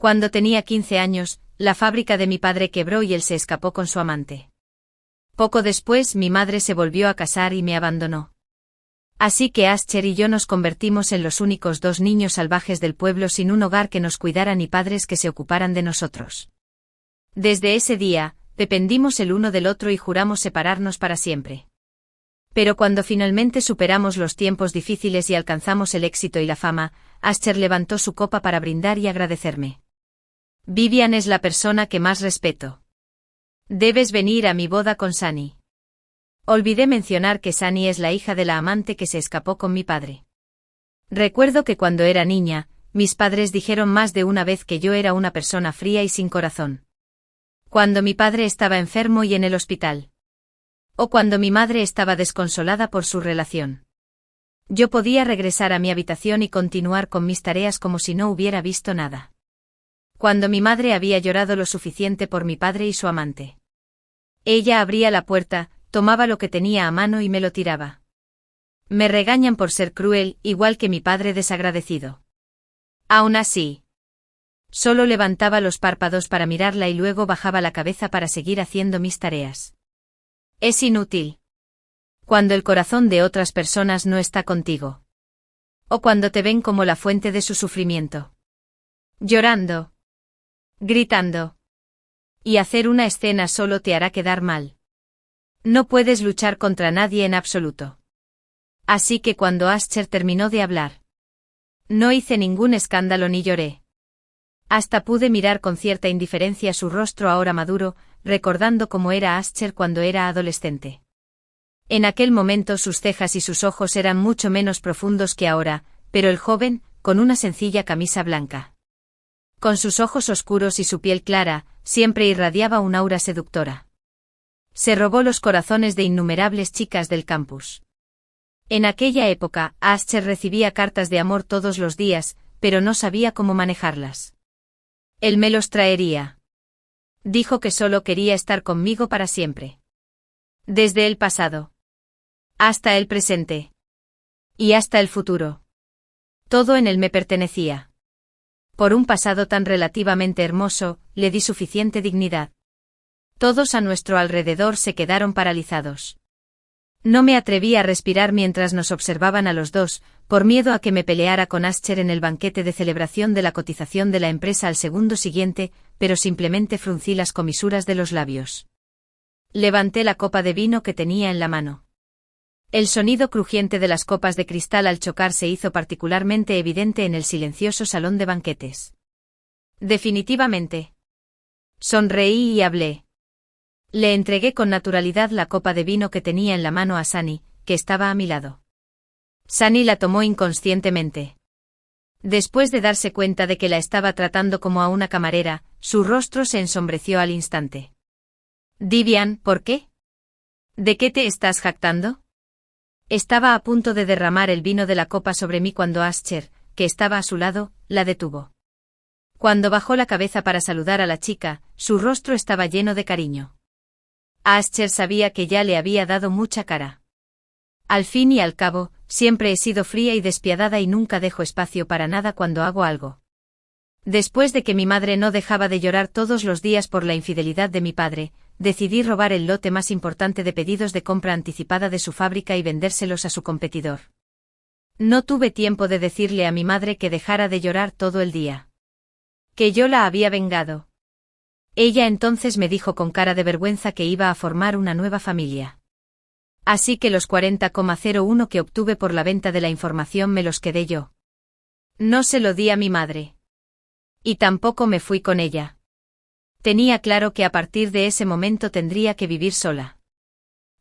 Cuando tenía 15 años, la fábrica de mi padre quebró y él se escapó con su amante. Poco después mi madre se volvió a casar y me abandonó. Así que Ascher y yo nos convertimos en los únicos dos niños salvajes del pueblo sin un hogar que nos cuidara ni padres que se ocuparan de nosotros. Desde ese día, dependimos el uno del otro y juramos separarnos para siempre. Pero cuando finalmente superamos los tiempos difíciles y alcanzamos el éxito y la fama, Ascher levantó su copa para brindar y agradecerme. Vivian es la persona que más respeto. Debes venir a mi boda con Sunny. Olvidé mencionar que Sunny es la hija de la amante que se escapó con mi padre. Recuerdo que cuando era niña, mis padres dijeron más de una vez que yo era una persona fría y sin corazón. Cuando mi padre estaba enfermo y en el hospital. O cuando mi madre estaba desconsolada por su relación. Yo podía regresar a mi habitación y continuar con mis tareas como si no hubiera visto nada. Cuando mi madre había llorado lo suficiente por mi padre y su amante. Ella abría la puerta, tomaba lo que tenía a mano y me lo tiraba. Me regañan por ser cruel, igual que mi padre desagradecido. Aún así, solo levantaba los párpados para mirarla y luego bajaba la cabeza para seguir haciendo mis tareas. Es inútil. Cuando el corazón de otras personas no está contigo. O cuando te ven como la fuente de su sufrimiento. Llorando. Gritando. Y hacer una escena solo te hará quedar mal. No puedes luchar contra nadie en absoluto. Así que cuando Ascher terminó de hablar, no hice ningún escándalo ni lloré. Hasta pude mirar con cierta indiferencia su rostro ahora maduro, recordando cómo era Ascher cuando era adolescente. En aquel momento sus cejas y sus ojos eran mucho menos profundos que ahora, pero el joven, con una sencilla camisa blanca. Con sus ojos oscuros y su piel clara, siempre irradiaba un aura seductora. Se robó los corazones de innumerables chicas del campus. En aquella época, Ascher recibía cartas de amor todos los días, pero no sabía cómo manejarlas. Él me los traería. Dijo que solo quería estar conmigo para siempre. Desde el pasado. Hasta el presente. Y hasta el futuro. Todo en él me pertenecía. Por un pasado tan relativamente hermoso, le di suficiente dignidad. Todos a nuestro alrededor se quedaron paralizados. No me atreví a respirar mientras nos observaban a los dos, por miedo a que me peleara con Ascher en el banquete de celebración de la cotización de la empresa al segundo siguiente, pero simplemente fruncí las comisuras de los labios. Levanté la copa de vino que tenía en la mano. El sonido crujiente de las copas de cristal al chocar se hizo particularmente evidente en el silencioso salón de banquetes. Definitivamente. Sonreí y hablé. Le entregué con naturalidad la copa de vino que tenía en la mano a Sunny, que estaba a mi lado. Sunny la tomó inconscientemente. Después de darse cuenta de que la estaba tratando como a una camarera, su rostro se ensombreció al instante. Vivian, ¿por qué? ¿De qué te estás jactando? Estaba a punto de derramar el vino de la copa sobre mí cuando Ascher, que estaba a su lado, la detuvo. Cuando bajó la cabeza para saludar a la chica, su rostro estaba lleno de cariño. Ascher sabía que ya le había dado mucha cara. Al fin y al cabo, siempre he sido fría y despiadada y nunca dejo espacio para nada cuando hago algo. Después de que mi madre no dejaba de llorar todos los días por la infidelidad de mi padre, decidí robar el lote más importante de pedidos de compra anticipada de su fábrica y vendérselos a su competidor. No tuve tiempo de decirle a mi madre que dejara de llorar todo el día. Que yo la había vengado. Ella entonces me dijo con cara de vergüenza que iba a formar una nueva familia. Así que los 40,01 que obtuve por la venta de la información me los quedé yo. No se lo di a mi madre. Y tampoco me fui con ella. Tenía claro que a partir de ese momento tendría que vivir sola.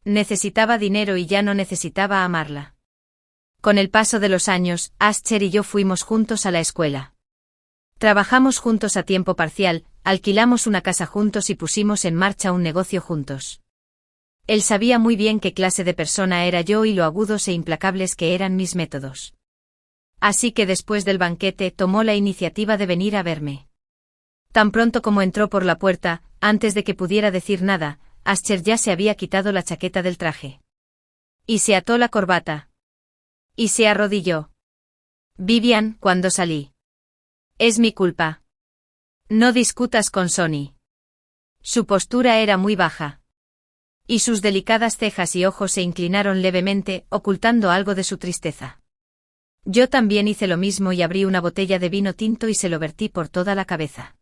Necesitaba dinero y ya no necesitaba amarla. Con el paso de los años, Ascher y yo fuimos juntos a la escuela. Trabajamos juntos a tiempo parcial, alquilamos una casa juntos y pusimos en marcha un negocio juntos. Él sabía muy bien qué clase de persona era yo y lo agudos e implacables que eran mis métodos. Así que después del banquete tomó la iniciativa de venir a verme. Tan pronto como entró por la puerta, antes de que pudiera decir nada, Ascher ya se había quitado la chaqueta del traje. Y se ató la corbata. Y se arrodilló. Vivian, cuando salí. Es mi culpa. No discutas con Sonny. Su postura era muy baja. Y sus delicadas cejas y ojos se inclinaron levemente, ocultando algo de su tristeza. Yo también hice lo mismo y abrí una botella de vino tinto y se lo vertí por toda la cabeza.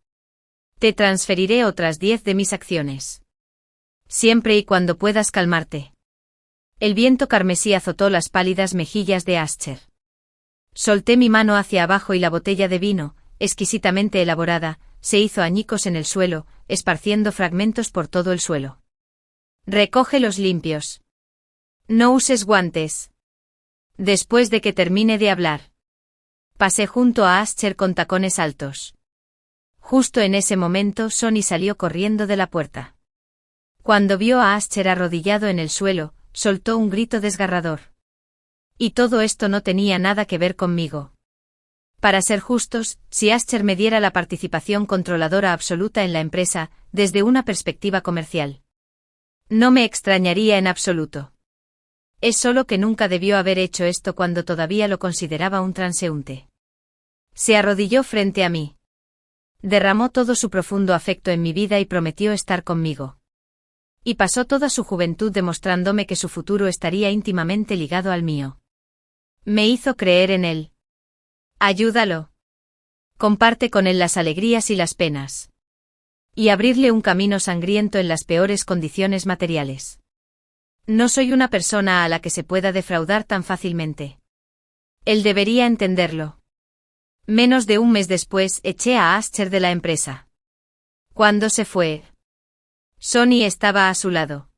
Te transferiré otras 10 de mis acciones. Siempre y cuando puedas calmarte. El viento carmesí azotó las pálidas mejillas de Ascher. Solté mi mano hacia abajo y la botella de vino, exquisitamente elaborada, se hizo añicos en el suelo, esparciendo fragmentos por todo el suelo. Recógelos limpios. No uses guantes. Después de que termine de hablar. Pasé junto a Ascher con tacones altos. Justo en ese momento Sonny salió corriendo de la puerta. Cuando vio a Ascher arrodillado en el suelo, soltó un grito desgarrador. Y todo esto no tenía nada que ver conmigo. Para ser justos, si Ascher me diera la participación controladora absoluta en la empresa, desde una perspectiva comercial. No me extrañaría en absoluto. Es solo que nunca debió haber hecho esto cuando todavía lo consideraba un transeúnte. Se arrodilló frente a mí. Derramó todo su profundo afecto en mi vida y prometió estar conmigo. Y pasó toda su juventud demostrándome que su futuro estaría íntimamente ligado al mío. Me hizo creer en él. Ayúdalo. Comparte con él las alegrías y las penas. Y abrirle un camino sangriento en las peores condiciones materiales. No soy una persona a la que se pueda defraudar tan fácilmente. Él debería entenderlo. Menos de un mes después eché a Ascher de la empresa. Cuando se fue, Sonny estaba a su lado.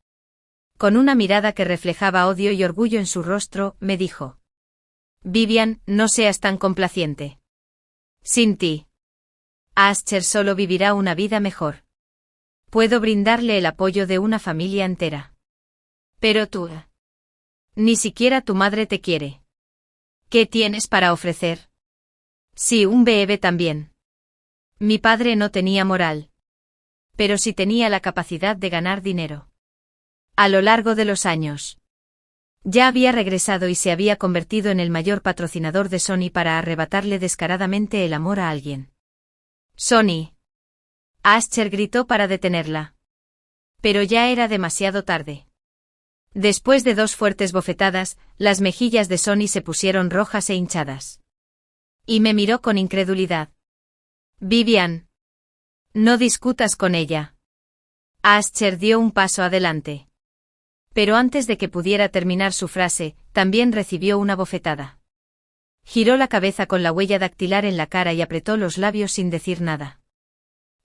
Con una mirada que reflejaba odio y orgullo en su rostro, me dijo: Vivian, no seas tan complaciente. Sin ti, Ascher solo vivirá una vida mejor. Puedo brindarle el apoyo de una familia entera. Pero tú, ni siquiera tu madre te quiere. ¿Qué tienes para ofrecer? Sí, un bebé también. Mi padre no tenía moral. Pero sí tenía la capacidad de ganar dinero. A lo largo de los años. Ya había regresado y se había convertido en el mayor patrocinador de Sonny para arrebatarle descaradamente el amor a alguien. Sonny. Ascher gritó para detenerla. Pero ya era demasiado tarde. Después de 2 fuertes bofetadas, las mejillas de Sonny se pusieron rojas e hinchadas. Y me miró con incredulidad. Vivian. No discutas con ella. Ascher dio un paso adelante. Pero antes de que pudiera terminar su frase, también recibió una bofetada. Giró la cabeza con la huella dactilar en la cara y apretó los labios sin decir nada.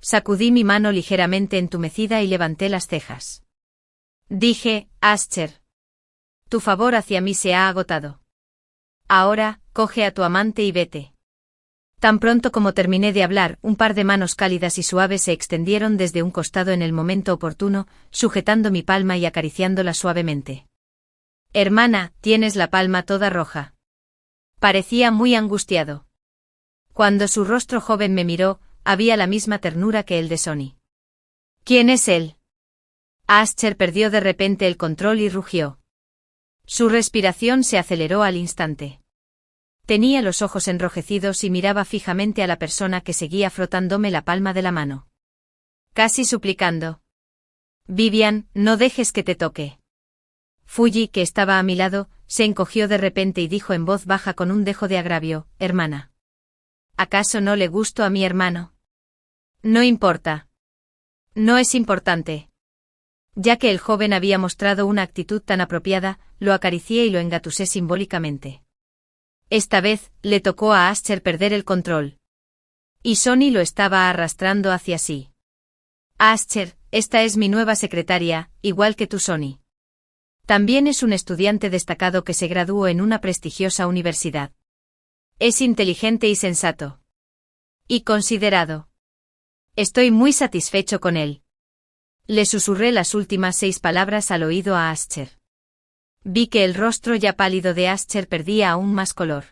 Sacudí mi mano ligeramente entumecida y levanté las cejas. Dije: Ascher. Tu favor hacia mí se ha agotado. Ahora, coge a tu amante y vete. Tan pronto como terminé de hablar, un par de manos cálidas y suaves se extendieron desde un costado en el momento oportuno, sujetando mi palma y acariciándola suavemente. Hermana, tienes la palma toda roja. Parecía muy angustiado. Cuando su rostro joven me miró, había la misma ternura que el de Sonny. ¿Quién es él? Ascher perdió de repente el control y rugió. Su respiración se aceleró al instante. Tenía los ojos enrojecidos y miraba fijamente a la persona que seguía frotándome la palma de la mano. Casi suplicando. Vivian, no dejes que te toque. Fuji, que estaba a mi lado, se encogió de repente y dijo en voz baja con un dejo de agravio: Hermana. ¿Acaso no le gusto a mi hermano? No importa. No es importante. Ya que el joven había mostrado una actitud tan apropiada, lo acaricié y lo engatusé simbólicamente. Esta vez, le tocó a Ascher perder el control. Y Sonny lo estaba arrastrando hacia sí. Ascher, esta es mi nueva secretaria, igual que tú, Sonny. También es un estudiante destacado que se graduó en una prestigiosa universidad. Es inteligente y sensato. Y considerado. Estoy muy satisfecho con él. Le susurré las últimas 6 palabras al oído a Ascher. Vi que el rostro ya pálido de Ascher perdía aún más color.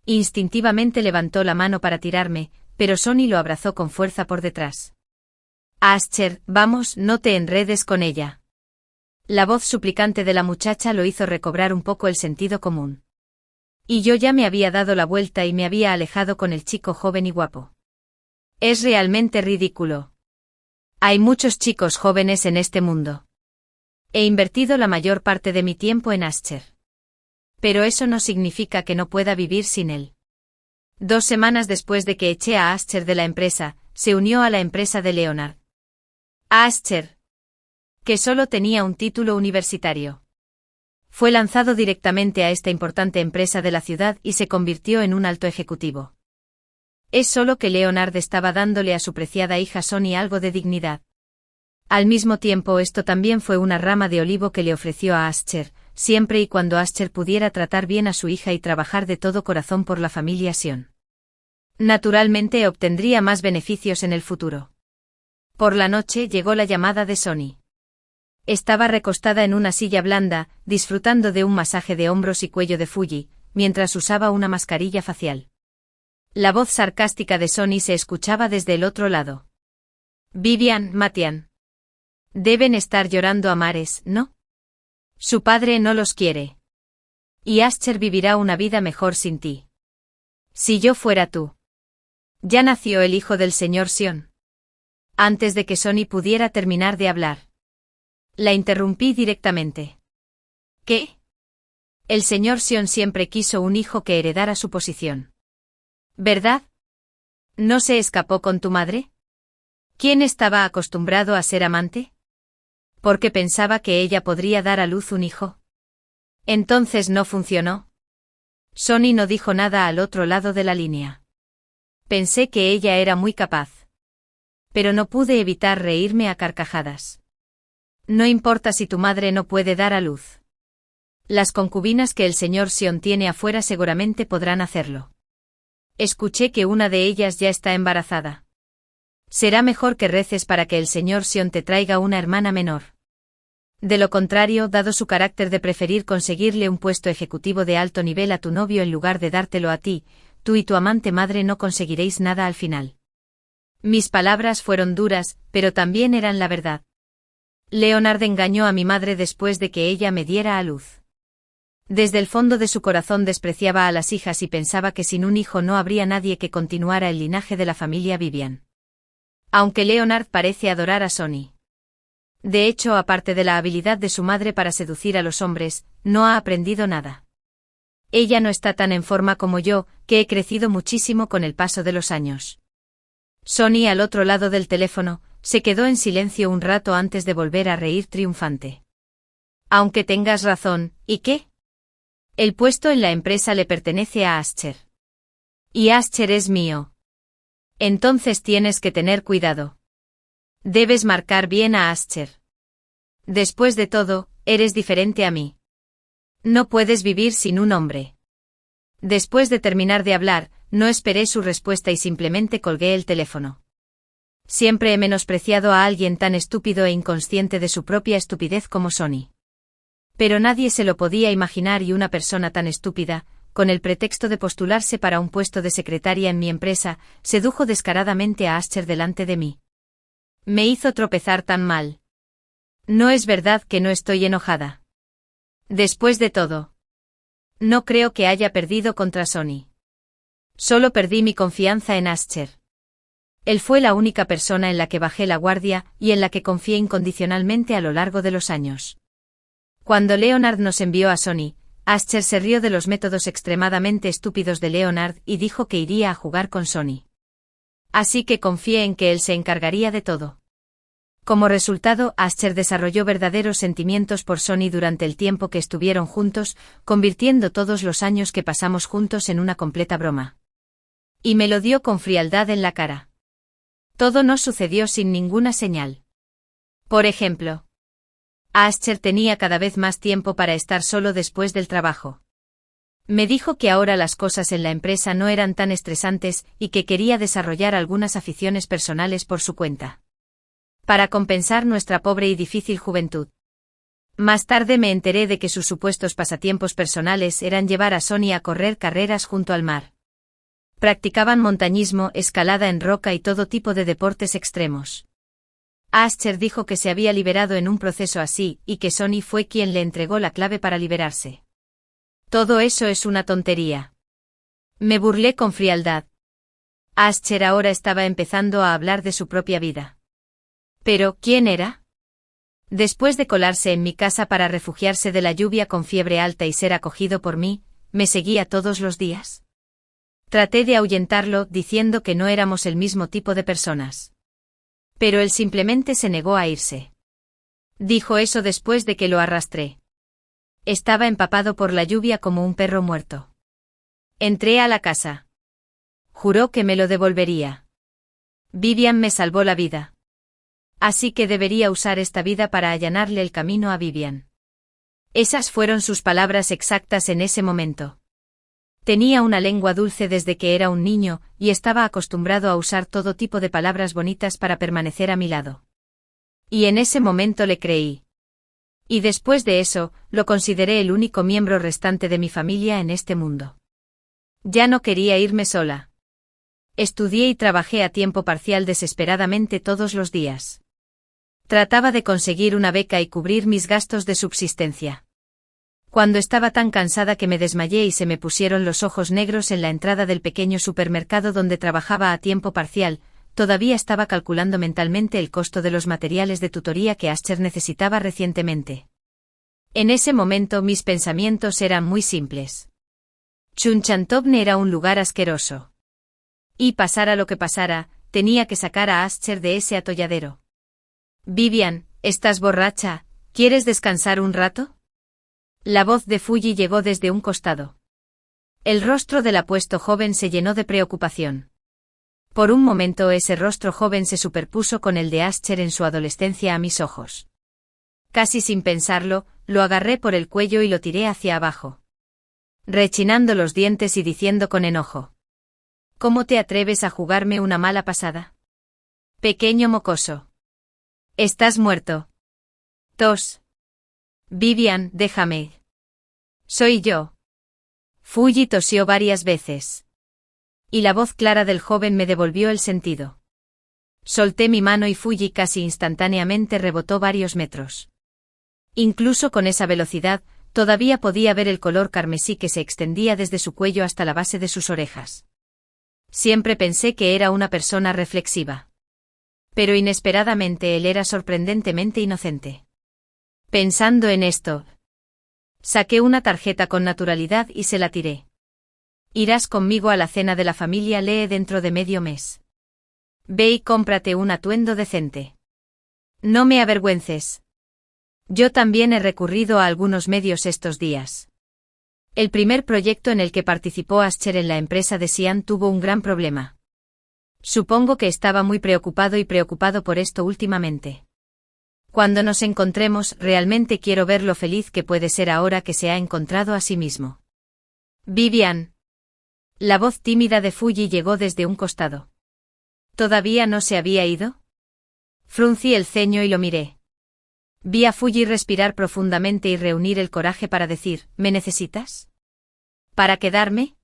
Instintivamente levantó la mano para tirarme, pero Sonny lo abrazó con fuerza por detrás. Ascher, vamos, no te enredes con ella. La voz suplicante de la muchacha lo hizo recobrar un poco el sentido común. Y yo ya me había dado la vuelta y me había alejado con el chico joven y guapo. Es realmente ridículo. Hay muchos chicos jóvenes en este mundo. He invertido la mayor parte de mi tiempo en Ascher. Pero eso no significa que no pueda vivir sin él. 2 semanas después de que eché a Ascher de la empresa, se unió a la empresa de Leonard. Ascher, que solo tenía un título universitario. Fue lanzado directamente a esta importante empresa de la ciudad y se convirtió en un alto ejecutivo. Es solo que Leonard estaba dándole a su preciada hija Sonny algo de dignidad. Al mismo tiempo, esto también fue una rama de olivo que le ofreció a Ascher, siempre y cuando Ascher pudiera tratar bien a su hija y trabajar de todo corazón por la familia Sion. Naturalmente obtendría más beneficios en el futuro. Por la noche llegó la llamada de Sonny. Estaba recostada en una silla blanda, disfrutando de un masaje de hombros y cuello de Fuji, mientras usaba una mascarilla facial. La voz sarcástica de Sonny se escuchaba desde el otro lado. Vivian, Matian. Deben estar llorando a mares, ¿no? Su padre no los quiere. Y Ascher vivirá una vida mejor sin ti. Si yo fuera tú. Ya nació el hijo del señor Sion. Antes de que Sonny pudiera terminar de hablar. La interrumpí directamente. ¿Qué? El señor Sion siempre quiso un hijo que heredara su posición. ¿Verdad? ¿No se escapó con tu madre? ¿Quién estaba acostumbrado a ser amante? Porque pensaba que ella podría dar a luz un hijo. Entonces no funcionó. Sonny no dijo nada al otro lado de la línea. Pensé que ella era muy capaz. Pero no pude evitar reírme a carcajadas. No importa si tu madre no puede dar a luz. Las concubinas que el señor Sion tiene afuera seguramente podrán hacerlo. Escuché que una de ellas ya está embarazada. Será mejor que reces para que el señor Sion te traiga una hermana menor. De lo contrario, dado su carácter de preferir conseguirle un puesto ejecutivo de alto nivel a tu novio en lugar de dártelo a ti, tú y tu amante madre no conseguiréis nada al final. Mis palabras fueron duras, pero también eran la verdad. Leonard engañó a mi madre después de que ella me diera a luz. Desde el fondo de su corazón despreciaba a las hijas y pensaba que sin un hijo no habría nadie que continuara el linaje de la familia Vivian. Aunque Leonard parece adorar a Sonny. De hecho, aparte de la habilidad de su madre para seducir a los hombres, no ha aprendido nada. Ella no está tan en forma como yo, que he crecido muchísimo con el paso de los años. Sonny, al otro lado del teléfono, se quedó en silencio un rato antes de volver a reír triunfante. Aunque tengas razón, ¿y qué? El puesto en la empresa le pertenece a Ascher. Y Ascher es mío. Entonces tienes que tener cuidado. Debes marcar bien a Ascher. Después de todo, eres diferente a mí. No puedes vivir sin un hombre. Después de terminar de hablar, no esperé su respuesta y simplemente colgué el teléfono. Siempre he menospreciado a alguien tan estúpido e inconsciente de su propia estupidez como Sonny. Pero nadie se lo podía imaginar y una persona tan estúpida, con el pretexto de postularse para un puesto de secretaria en mi empresa, sedujo descaradamente a Ascher delante de mí. Me hizo tropezar tan mal. No es verdad que no estoy enojada. Después de todo. No creo que haya perdido contra Sonny. Solo perdí mi confianza en Ascher. Él fue la única persona en la que bajé la guardia y en la que confié incondicionalmente a lo largo de los años. Cuando Leonard nos envió a Sonny, Ascher se rió de los métodos extremadamente estúpidos de Leonard y dijo que iría a jugar con Sonny. Así que confié en que él se encargaría de todo. Como resultado, Ascher desarrolló verdaderos sentimientos por Sonny durante el tiempo que estuvieron juntos, convirtiendo todos los años que pasamos juntos en una completa broma. Y me lo dio con frialdad en la cara. Todo no sucedió sin ninguna señal. Por ejemplo, Ascher tenía cada vez más tiempo para estar solo después del trabajo. Me dijo que ahora las cosas en la empresa no eran tan estresantes y que quería desarrollar algunas aficiones personales por su cuenta. Para compensar nuestra pobre y difícil juventud. Más tarde me enteré de que sus supuestos pasatiempos personales eran llevar a Sonny a correr carreras junto al mar. Practicaban montañismo, escalada en roca y todo tipo de deportes extremos. Ascher dijo que se había liberado en un proceso así y que Sonny fue quien le entregó la clave para liberarse. Todo eso es una tontería. Me burlé con frialdad. Ascher ahora estaba empezando a hablar de su propia vida. Pero, ¿quién era? Después de colarse en mi casa para refugiarse de la lluvia con fiebre alta y ser acogido por mí, ¿me seguía todos los días? Traté de ahuyentarlo diciendo que no éramos el mismo tipo de personas. Pero él simplemente se negó a irse. Dijo eso después de que lo arrastré. Estaba empapado por la lluvia como un perro muerto. Entré a la casa. Juró que me lo devolvería. Vivian me salvó la vida. Así que debería usar esta vida para allanarle el camino a Vivian. Esas fueron sus palabras exactas en ese momento. Tenía una lengua dulce desde que era un niño, y estaba acostumbrado a usar todo tipo de palabras bonitas para permanecer a mi lado. Y en ese momento le creí. Y después de eso, lo consideré el único miembro restante de mi familia en este mundo. Ya no quería irme sola. Estudié y trabajé a tiempo parcial desesperadamente todos los días. Trataba de conseguir una beca y cubrir mis gastos de subsistencia. Cuando estaba tan cansada que me desmayé y se me pusieron los ojos negros en la entrada del pequeño supermercado donde trabajaba a tiempo parcial, todavía estaba calculando mentalmente el costo de los materiales de tutoría que Ascher necesitaba recientemente. En ese momento mis pensamientos eran muy simples. Chunchantovne era un lugar asqueroso. Y pasara lo que pasara, tenía que sacar a Ascher de ese atolladero. Vivian, ¿estás borracha? ¿Quieres descansar un rato? La voz de Fuji llegó desde un costado. El rostro del apuesto joven se llenó de preocupación. Por un momento ese rostro joven se superpuso con el de Ascher en su adolescencia a mis ojos. Casi sin pensarlo, lo agarré por el cuello y lo tiré hacia abajo. Rechinando los dientes y diciendo con enojo: ¿Cómo te atreves a jugarme una mala pasada? Pequeño mocoso. Estás muerto. Tos. Vivian, déjame. Soy yo. Fuji tosió varias veces. Y la voz clara del joven me devolvió el sentido. Solté mi mano y Fuji casi instantáneamente rebotó varios metros. Incluso con esa velocidad, todavía podía ver el color carmesí que se extendía desde su cuello hasta la base de sus orejas. Siempre pensé que era una persona reflexiva. Pero inesperadamente él era sorprendentemente inocente. Pensando en esto, saqué una tarjeta con naturalidad y se la tiré. Irás conmigo a la cena de la familia Lee dentro de medio mes. Ve y cómprate un atuendo decente. No me avergüences. Yo también he recurrido a algunos medios estos días. El primer proyecto en el que participó Ascher en la empresa de Xi'an tuvo un gran problema. Supongo que estaba muy preocupado por esto últimamente. Cuando nos encontremos, realmente quiero ver lo feliz que puede ser ahora que se ha encontrado a sí mismo. Vivian. La voz tímida de Fuji llegó desde un costado. ¿Todavía no se había ido? Fruncí el ceño y lo miré. Vi a Fuji respirar profundamente y reunir el coraje para decir: ¿Me necesitas? ¿Para quedarme?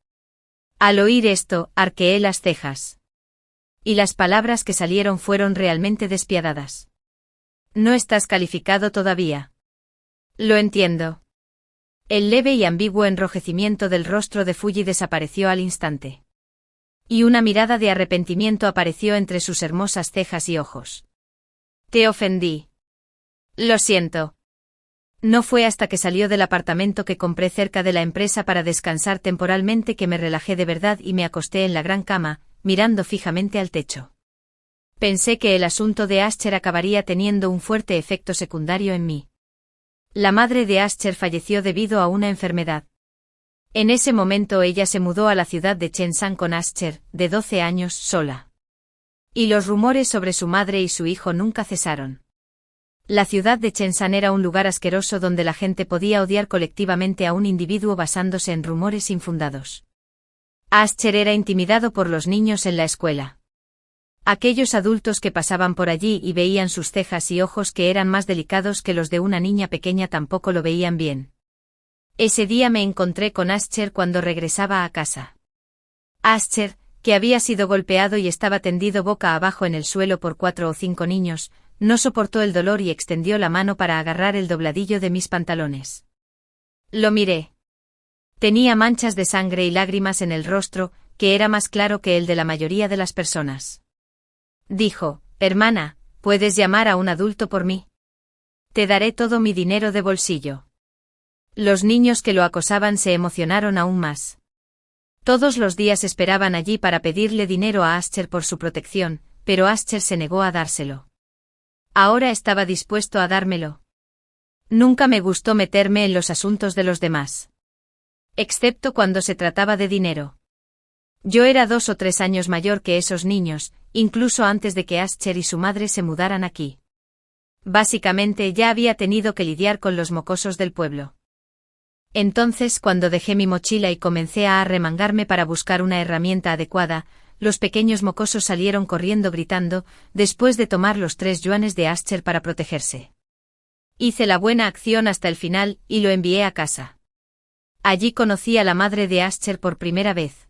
Al oír esto, arqueé las cejas. Y las palabras que salieron fueron realmente despiadadas. No estás calificado todavía. Lo entiendo. El leve y ambiguo enrojecimiento del rostro de Fuji desapareció al instante. Y una mirada de arrepentimiento apareció entre sus hermosas cejas y ojos. Te ofendí. Lo siento. No fue hasta que salió del apartamento que compré cerca de la empresa para descansar temporalmente que me relajé de verdad y me acosté en la gran cama, mirando fijamente al techo. Pensé que el asunto de Ascher acabaría teniendo un fuerte efecto secundario en mí. La madre de Ascher falleció debido a una enfermedad. En ese momento ella se mudó a la ciudad de Cheongsam con Ascher, de 12 años, sola. Y los rumores sobre su madre y su hijo nunca cesaron. La ciudad de Cheongsam era un lugar asqueroso donde la gente podía odiar colectivamente a un individuo basándose en rumores infundados. Ascher era intimidado por los niños en la escuela. Aquellos adultos que pasaban por allí y veían sus cejas y ojos que eran más delicados que los de una niña pequeña tampoco lo veían bien. Ese día me encontré con Ascher cuando regresaba a casa. Ascher, que había sido golpeado y estaba tendido boca abajo en el suelo por 4 o 5 niños, no soportó el dolor y extendió la mano para agarrar el dobladillo de mis pantalones. Lo miré. Tenía manchas de sangre y lágrimas en el rostro, que era más claro que el de la mayoría de las personas. Dijo: «Hermana, ¿puedes llamar a un adulto por mí? Te daré todo mi dinero de bolsillo». Los niños que lo acosaban se emocionaron aún más. Todos los días esperaban allí para pedirle dinero a Ascher por su protección, pero Ascher se negó a dárselo. Ahora estaba dispuesto a dármelo. Nunca me gustó meterme en los asuntos de los demás. Excepto cuando se trataba de dinero. Yo era 2 o 3 años mayor que esos niños, incluso antes de que Ascher y su madre se mudaran aquí. Básicamente ya había tenido que lidiar con los mocosos del pueblo. Entonces, cuando dejé mi mochila y comencé a arremangarme para buscar una herramienta adecuada, los pequeños mocosos salieron corriendo gritando, después de tomar los 3 yuanes de Ascher para protegerse. Hice la buena acción hasta el final y lo envié a casa. Allí conocí a la madre de Ascher por primera vez.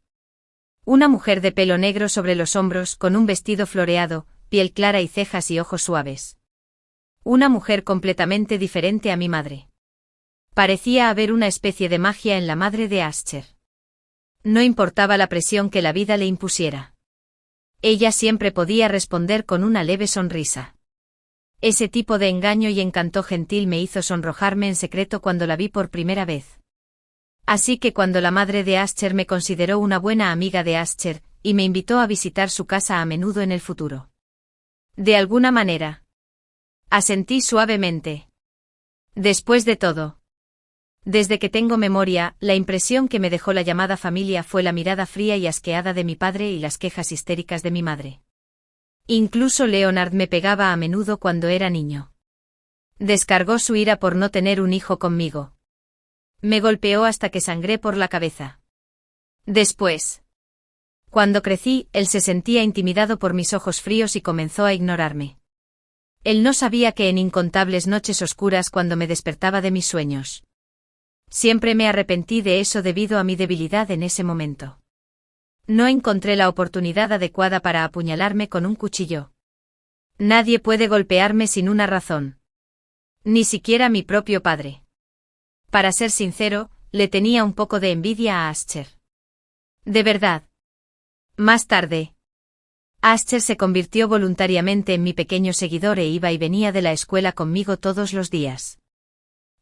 Una mujer de pelo negro sobre los hombros, con un vestido floreado, piel clara y cejas y ojos suaves. Una mujer completamente diferente a mi madre. Parecía haber una especie de magia en la madre de Ascher. No importaba la presión que la vida le impusiera. Ella siempre podía responder con una leve sonrisa. Ese tipo de engaño y encanto gentil me hizo sonrojarme en secreto cuando la vi por primera vez. Así que cuando la madre de Ascher me consideró una buena amiga de Ascher, y me invitó a visitar su casa a menudo en el futuro. De alguna manera. Asentí suavemente. Después de todo. Desde que tengo memoria, la impresión que me dejó la llamada familia fue la mirada fría y asqueada de mi padre y las quejas histéricas de mi madre. Incluso Leonard me pegaba a menudo cuando era niño. Descargó su ira por no tener un hijo conmigo. Me golpeó hasta que sangré por la cabeza. Después. Cuando crecí, él se sentía intimidado por mis ojos fríos y comenzó a ignorarme. Él no sabía que en incontables noches oscuras cuando me despertaba de mis sueños. Siempre me arrepentí de eso debido a mi debilidad en ese momento. No encontré la oportunidad adecuada para apuñalarme con un cuchillo. Nadie puede golpearme sin una razón. Ni siquiera mi propio padre. Para ser sincero, le tenía un poco de envidia a Ascher. De verdad. Más tarde. Ascher se convirtió voluntariamente en mi pequeño seguidor e iba y venía de la escuela conmigo todos los días.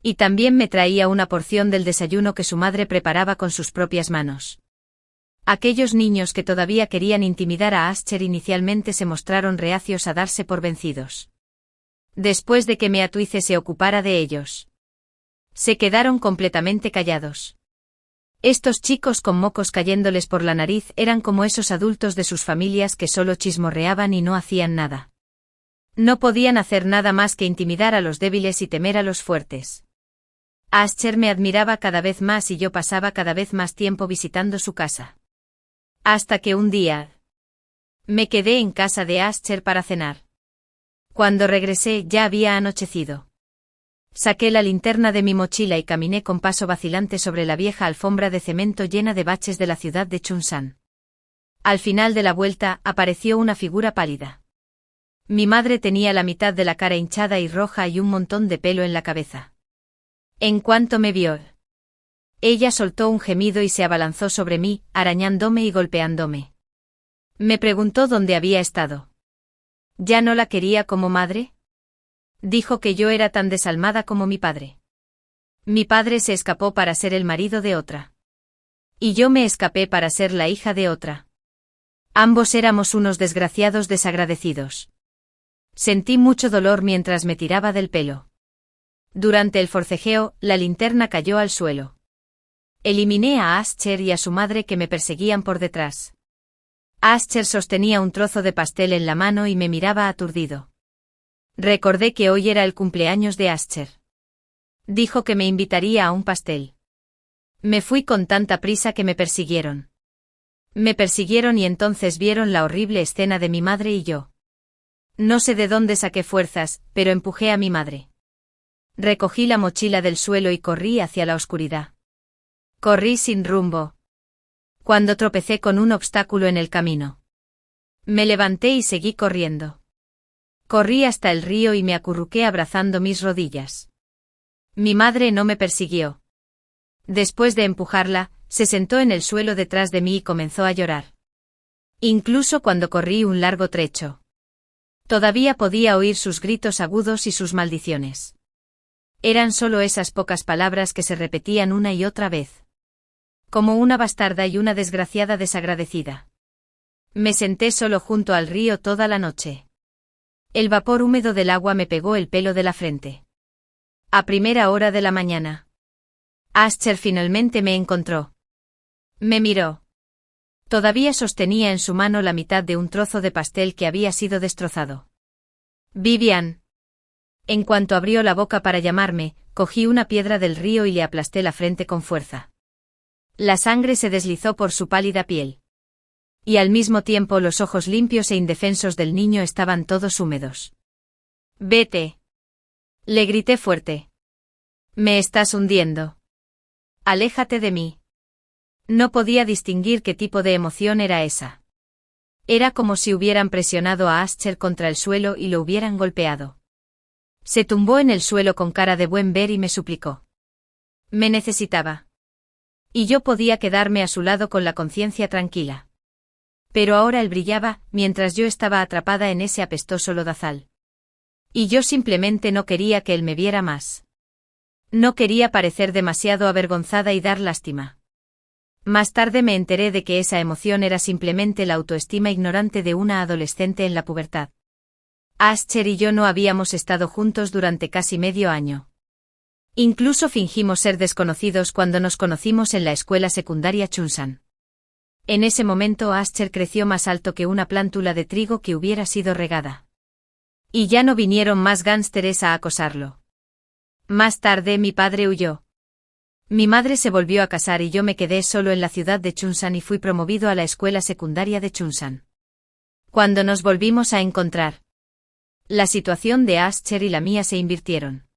Y también me traía una porción del desayuno que su madre preparaba con sus propias manos. Aquellos niños que todavía querían intimidar a Ascher inicialmente se mostraron reacios a darse por vencidos. Después de que Meatuice se ocupara de ellos, se quedaron completamente callados. Estos chicos con mocos cayéndoles por la nariz eran como esos adultos de sus familias que solo chismorreaban y no hacían nada. No podían hacer nada más que intimidar a los débiles y temer a los fuertes. Ascher me admiraba cada vez más y yo pasaba cada vez más tiempo visitando su casa. Hasta que un día me quedé en casa de Ascher para cenar. Cuando regresé ya había anochecido. Saqué la linterna de mi mochila y caminé con paso vacilante sobre la vieja alfombra de cemento llena de baches de la ciudad de Chunsan. Al final de la vuelta apareció una figura pálida. Mi madre tenía la mitad de la cara hinchada y roja y un montón de pelo en la cabeza. En cuanto me vio, ella soltó un gemido y se abalanzó sobre mí, arañándome y golpeándome. Me preguntó dónde había estado. ¿Ya no la quería como madre? Dijo que yo era tan desalmada como mi padre. Mi padre se escapó para ser el marido de otra. Y yo me escapé para ser la hija de otra. Ambos éramos unos desgraciados desagradecidos. Sentí mucho dolor mientras me tiraba del pelo. Durante el forcejeo, la linterna cayó al suelo. Eliminé a Ascher y a su madre que me perseguían por detrás. Ascher sostenía un trozo de pastel en la mano y me miraba aturdido. Recordé que hoy era el cumpleaños de Ascher. Dijo que me invitaría a un pastel. Me fui con tanta prisa que me persiguieron. Me persiguieron y entonces vieron la horrible escena de mi madre y yo. No sé de dónde saqué fuerzas, pero empujé a mi madre. Recogí la mochila del suelo y corrí hacia la oscuridad. Corrí sin rumbo. Cuando tropecé con un obstáculo en el camino. Me levanté y seguí corriendo. Corrí hasta el río y me acurruqué abrazando mis rodillas. Mi madre no me persiguió. Después de empujarla, se sentó en el suelo detrás de mí y comenzó a llorar. Incluso cuando corrí un largo trecho. Todavía podía oír sus gritos agudos y sus maldiciones. Eran solo esas pocas palabras que se repetían una y otra vez. Como una bastarda y una desgraciada desagradecida. Me senté solo junto al río toda la noche. El vapor húmedo del agua me pegó el pelo de la frente. A primera hora de la mañana. Ascher finalmente me encontró. Me miró. Todavía sostenía en su mano la mitad de un trozo de pastel que había sido destrozado. Vivian. En cuanto abrió la boca para llamarme, cogí una piedra del río y le aplasté la frente con fuerza. La sangre se deslizó por su pálida piel. Y al mismo tiempo los ojos limpios e indefensos del niño estaban todos húmedos. Vete. Le grité fuerte. Me estás hundiendo. Aléjate de mí. No podía distinguir qué tipo de emoción era esa. Era como si hubieran presionado a Ascher contra el suelo y lo hubieran golpeado. Se tumbó en el suelo con cara de buen ver y me suplicó. Me necesitaba. Y yo podía quedarme a su lado con la conciencia tranquila. Pero ahora él brillaba, mientras yo estaba atrapada en ese apestoso lodazal. Y yo simplemente no quería que él me viera más. No quería parecer demasiado avergonzada y dar lástima. Más tarde me enteré de que esa emoción era simplemente la autoestima ignorante de una adolescente en la pubertad. Ascher y yo no habíamos estado juntos durante casi medio año. Incluso fingimos ser desconocidos cuando nos conocimos en la escuela secundaria Chunsan. En ese momento Ascher creció más alto que una plántula de trigo que hubiera sido regada. Y ya no vinieron más gánsteres a acosarlo. Más tarde mi padre huyó. Mi madre se volvió a casar y yo me quedé solo en la ciudad de Chunsan y fui promovido a la escuela secundaria de Chunsan. Cuando nos volvimos a encontrar, la situación de Ascher y la mía se invirtieron.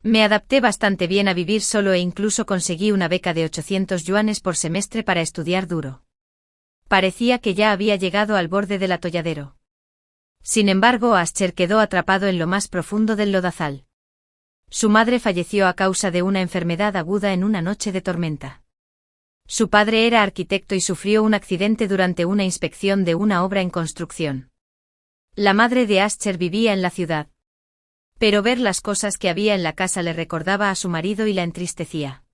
Me adapté bastante bien a vivir solo e incluso conseguí una beca de 800 yuanes por semestre para estudiar duro. Parecía que ya había llegado al borde del atolladero. Sin embargo, Ascher quedó atrapado en lo más profundo del lodazal. Su madre falleció a causa de una enfermedad aguda en una noche de tormenta. Su padre era arquitecto y sufrió un accidente durante una inspección de una obra en construcción. La madre de Ascher vivía en la ciudad. Pero ver las cosas que había en la casa le recordaba a su marido y la entristecía.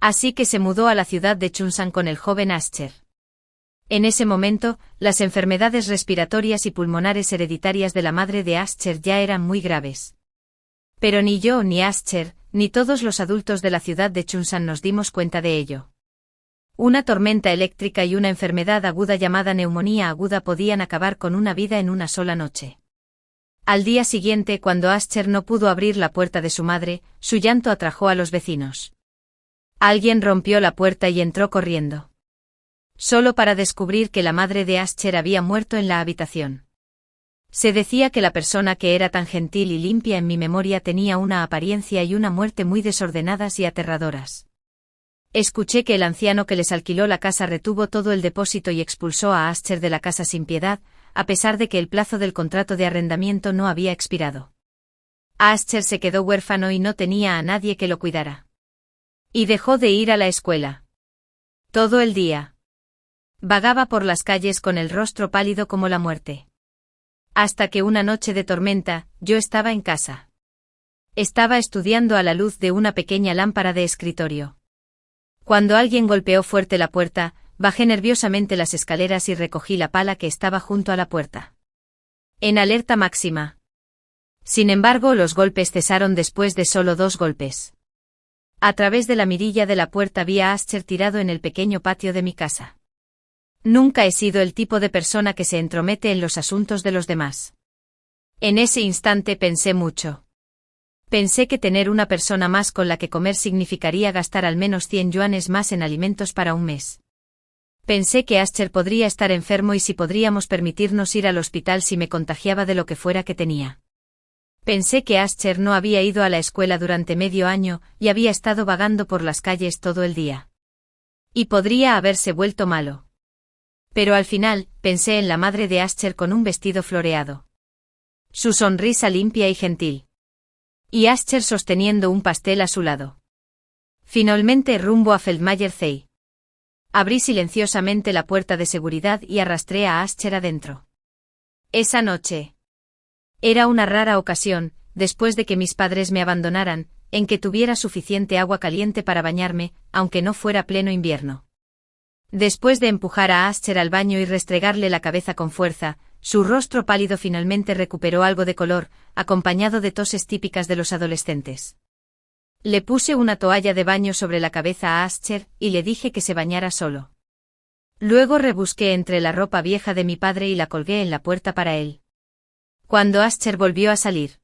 Así que se mudó a la ciudad de Chunsan con el joven Ascher. En ese momento, las enfermedades respiratorias y pulmonares hereditarias de la madre de Ascher ya eran muy graves. Pero ni yo ni Ascher, ni todos los adultos de la ciudad de Chunsan nos dimos cuenta de ello. Una tormenta eléctrica y una enfermedad aguda llamada neumonía aguda podían acabar con una vida en una sola noche. Al día siguiente, cuando Ascher no pudo abrir la puerta de su madre, su llanto atrajo a los vecinos. Alguien rompió la puerta y entró corriendo. Solo para descubrir que la madre de Ascher había muerto en la habitación. Se decía que la persona que era tan gentil y limpia en mi memoria tenía una apariencia y una muerte muy desordenadas y aterradoras. Escuché que el anciano que les alquiló la casa retuvo todo el depósito y expulsó a Ascher de la casa sin piedad, a pesar de que el plazo del contrato de arrendamiento no había expirado. Ascher se quedó huérfano y no tenía a nadie que lo cuidara. Y dejó de ir a la escuela. Todo el día. Vagaba por las calles con el rostro pálido como la muerte. Hasta que una noche de tormenta, yo estaba en casa. Estaba estudiando a la luz de una pequeña lámpara de escritorio. Cuando alguien golpeó fuerte la puerta, bajé nerviosamente las escaleras y recogí la pala que estaba junto a la puerta. En alerta máxima. Sin embargo, los golpes cesaron después de solo 2 golpes. A través de la mirilla de la puerta vi a Ascher tirado en el pequeño patio de mi casa. Nunca he sido el tipo de persona que se entromete en los asuntos de los demás. En ese instante pensé mucho. Pensé que tener una persona más con la que comer significaría gastar al menos 100 yuanes más en alimentos para un mes. Pensé que Ascher podría estar enfermo y si podríamos permitirnos ir al hospital si me contagiaba de lo que fuera que tenía. Pensé que Ascher no había ido a la escuela durante medio año y había estado vagando por las calles todo el día. Y podría haberse vuelto malo. Pero al final, pensé en la madre de Ascher con un vestido floreado. Su sonrisa limpia y gentil. Y Ascher sosteniendo un pastel a su lado. Finalmente rumbo a Feldmayer Zei. Abrí silenciosamente la puerta de seguridad y arrastré a Ascher adentro. Esa noche. Era una rara ocasión, después de que mis padres me abandonaran, en que tuviera suficiente agua caliente para bañarme, aunque no fuera pleno invierno. Después de empujar a Ascher al baño y restregarle la cabeza con fuerza, su rostro pálido finalmente recuperó algo de color, acompañado de toses típicas de los adolescentes. Le puse una toalla de baño sobre la cabeza a Ascher y le dije que se bañara solo. Luego rebusqué entre la ropa vieja de mi padre y la colgué en la puerta para él. Cuando Ascher volvió a salir,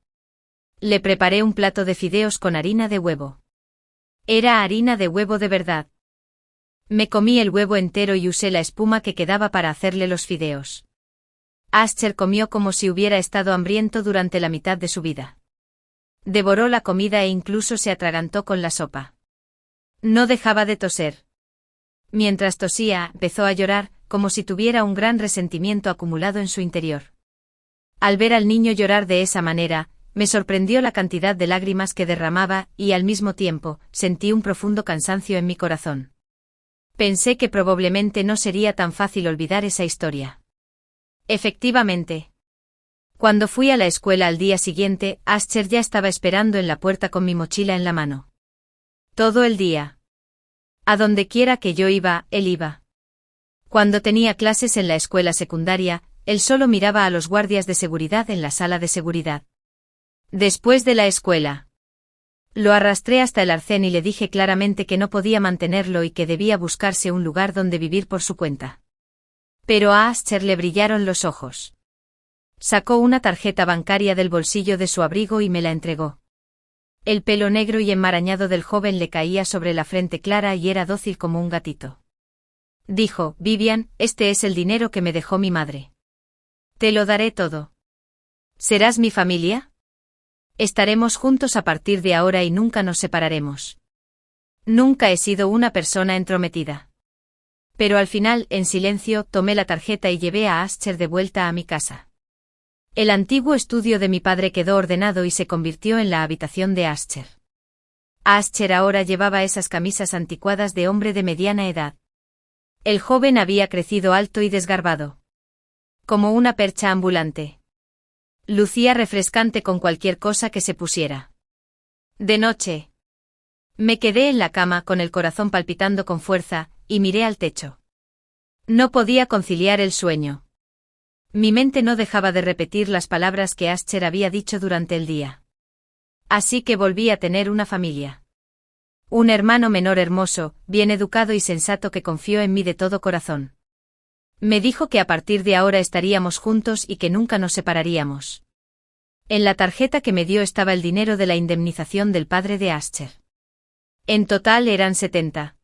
le preparé un plato de fideos con harina de huevo. Era harina de huevo de verdad. Me comí el huevo entero y usé la espuma que quedaba para hacerle los fideos. Ascher comió como si hubiera estado hambriento durante la mitad de su vida. Devoró la comida e incluso se atragantó con la sopa. No dejaba de toser. Mientras tosía, empezó a llorar, como si tuviera un gran resentimiento acumulado en su interior. Al ver al niño llorar de esa manera, me sorprendió la cantidad de lágrimas que derramaba y, al mismo tiempo, sentí un profundo cansancio en mi corazón. Pensé que probablemente no sería tan fácil olvidar esa historia. Efectivamente. Cuando fui a la escuela al día siguiente, Ascher ya estaba esperando en la puerta con mi mochila en la mano. Todo el día. A donde quiera que yo iba, él iba. Cuando tenía clases en la escuela secundaria, él solo miraba a los guardias de seguridad en la sala de seguridad. Después de la escuela, lo arrastré hasta el arcén y le dije claramente que no podía mantenerlo y que debía buscarse un lugar donde vivir por su cuenta. Pero a Ascher le brillaron los ojos. Sacó una tarjeta bancaria del bolsillo de su abrigo y me la entregó. El pelo negro y enmarañado del joven le caía sobre la frente clara y era dócil como un gatito. Dijo: Vivian, este es el dinero que me dejó mi madre. Te lo daré todo. ¿Serás mi familia? Estaremos juntos a partir de ahora y nunca nos separaremos. Nunca he sido una persona entrometida. Pero al final, en silencio, tomé la tarjeta y llevé a Ascher de vuelta a mi casa. El antiguo estudio de mi padre quedó ordenado y se convirtió en la habitación de Ascher. Ascher ahora llevaba esas camisas anticuadas de hombre de mediana edad. El joven había crecido alto y desgarbado. Como una percha ambulante. Lucía refrescante con cualquier cosa que se pusiera. De noche. Me quedé en la cama con el corazón palpitando con fuerza, y miré al techo. No podía conciliar el sueño. Mi mente no dejaba de repetir las palabras que Ascher había dicho durante el día. Así que volví a tener una familia. Un hermano menor hermoso, bien educado y sensato que confió en mí de todo corazón. Me dijo que a partir de ahora estaríamos juntos y que nunca nos separaríamos. En la tarjeta que me dio estaba el dinero de la indemnización del padre de Ascher. En total eran 70.